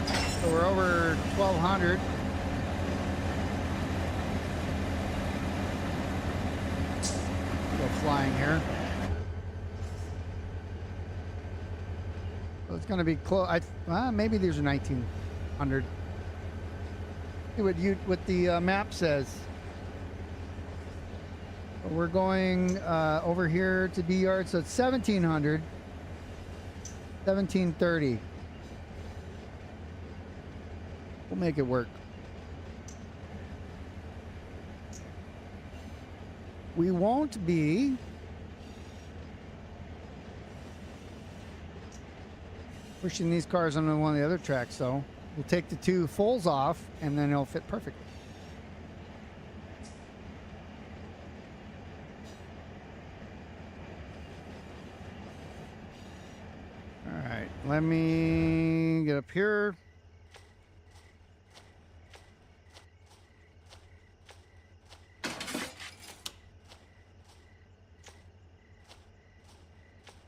So we're over 1,200. Go flying here. So it's going to be close. Maybe these are 1,900. See what the map says. We're going over here to B Yard, so it's 1700, 1730. We'll make it work. We won't be pushing these cars onto one of the other tracks, so we'll take the two fulls off and then it'll fit perfect. All right, let me get up here.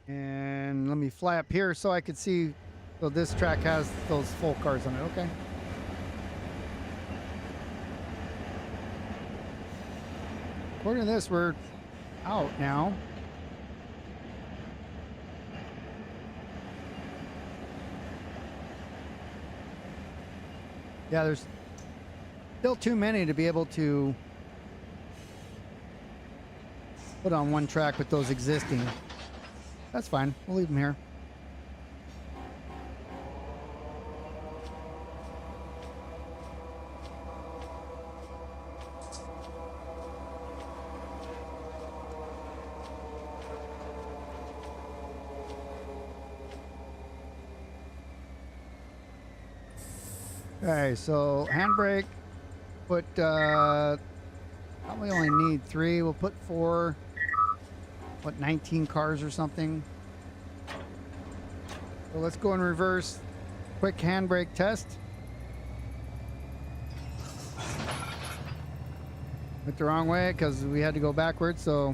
And let me fly up here so I could see. So this track has those full cars on it. Okay. According to this, we're out now. Yeah, there's still too many to be able to put on one track with those existing. That's fine. We'll leave them here. Okay, so handbrake, put, probably only need 3. We'll put 4, what, 19 cars or something. So let's go in reverse. Quick handbrake test. Went the wrong way because we had to go backwards, so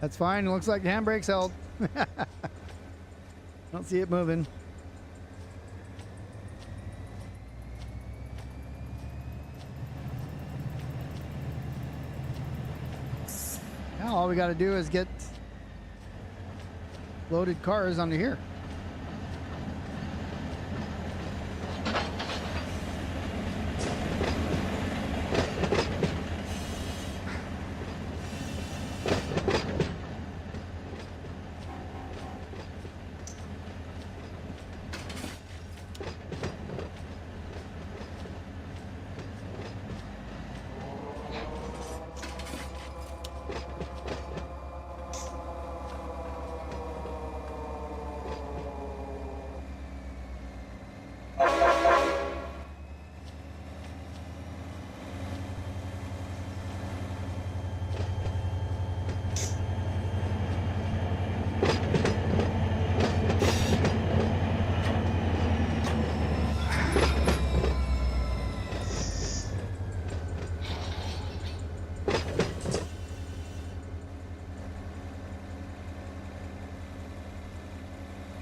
that's fine. It looks like the handbrake's held. Don't see it moving. Now all we got to do is get loaded cars onto here.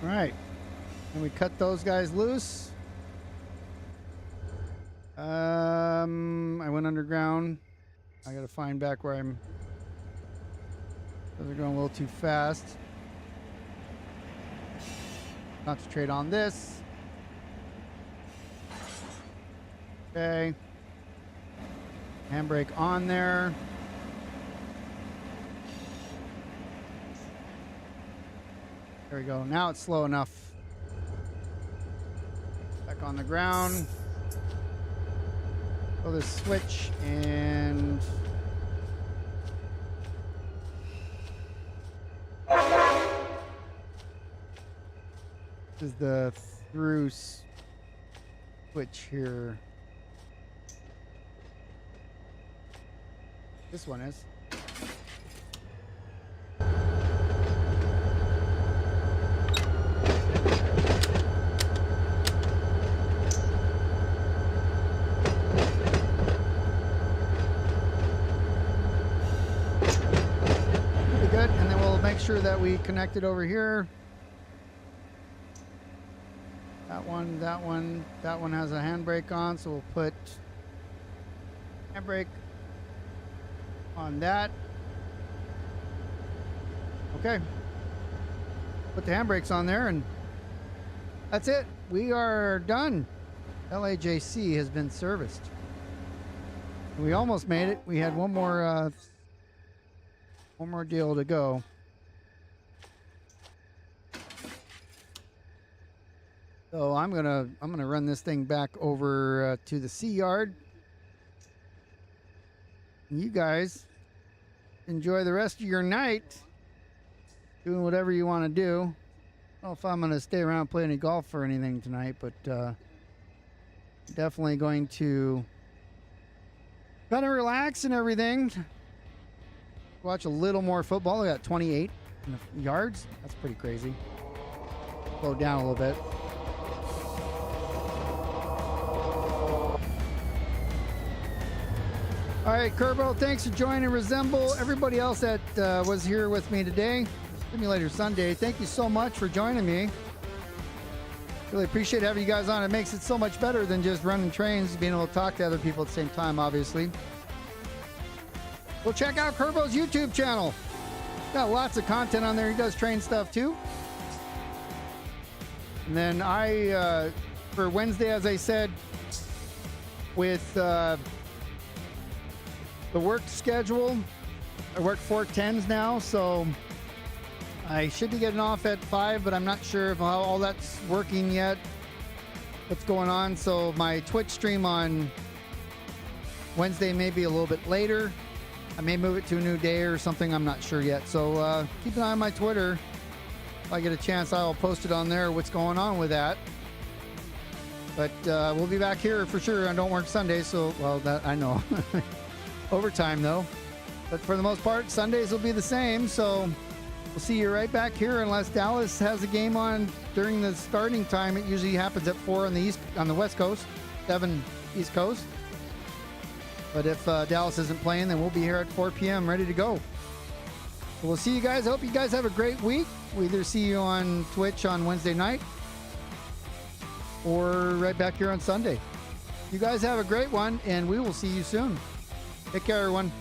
All right, and we cut those guys loose. I went underground. I gotta find back where I'm. They're going a little too fast. Concentrate on this. Okay. Handbrake on there. There we go. Now it's slow enough. Back on the ground. Throw this switch and this is the through switch here. This one is. Sure that we connected over here. That one has a handbrake on, so we'll put handbrake on that. Okay. Put the handbrakes on there and that's it. We are done. LAJ C has been serviced. We almost made it. We had one more deal to go. So I'm gonna run this thing back over to the C Yard. You guys enjoy the rest of your night, doing whatever you want to do. I don't know if I'm gonna stay around play any golf or anything tonight, but definitely going to kind of relax and everything. Watch a little more football. I got 28 yards. That's pretty crazy. Slow down a little bit. All right, Kerbo, thanks for joining Resemble. Everybody else that was here with me today, Simulator Sunday, thank you so much for joining me. Really appreciate having you guys on. It makes it so much better than just running trains, being able to talk to other people at the same time, obviously. Well, check out Kerbo's YouTube channel. Got lots of content on there. He does train stuff too. And then I, for Wednesday, as I said, with the work schedule, I work 4/10s now, so I should be getting off at 5, but I'm not sure if how all that's working yet. What's going on? So my Twitch stream on Wednesday may be a little bit later. I may move it to a new day or something. I'm not sure yet. So keep an eye on my Twitter. If I get a chance, I'll post it on there, what's going on with that. But we'll be back here for sure. I don't work Sundays, so, well, that I know. Overtime, though. But for the most part, Sundays will be the same. So we'll see you right back here unless Dallas has a game on during the starting time. It usually happens at 4 on the West Coast, 7 East Coast. But if Dallas isn't playing, then we'll be here at 4 p.m. ready to go. So we'll see you guys. I hope you guys have a great week. We'll either see you on Twitch on Wednesday night or right back here on Sunday. You guys have a great one, and we will see you soon. Take care, everyone.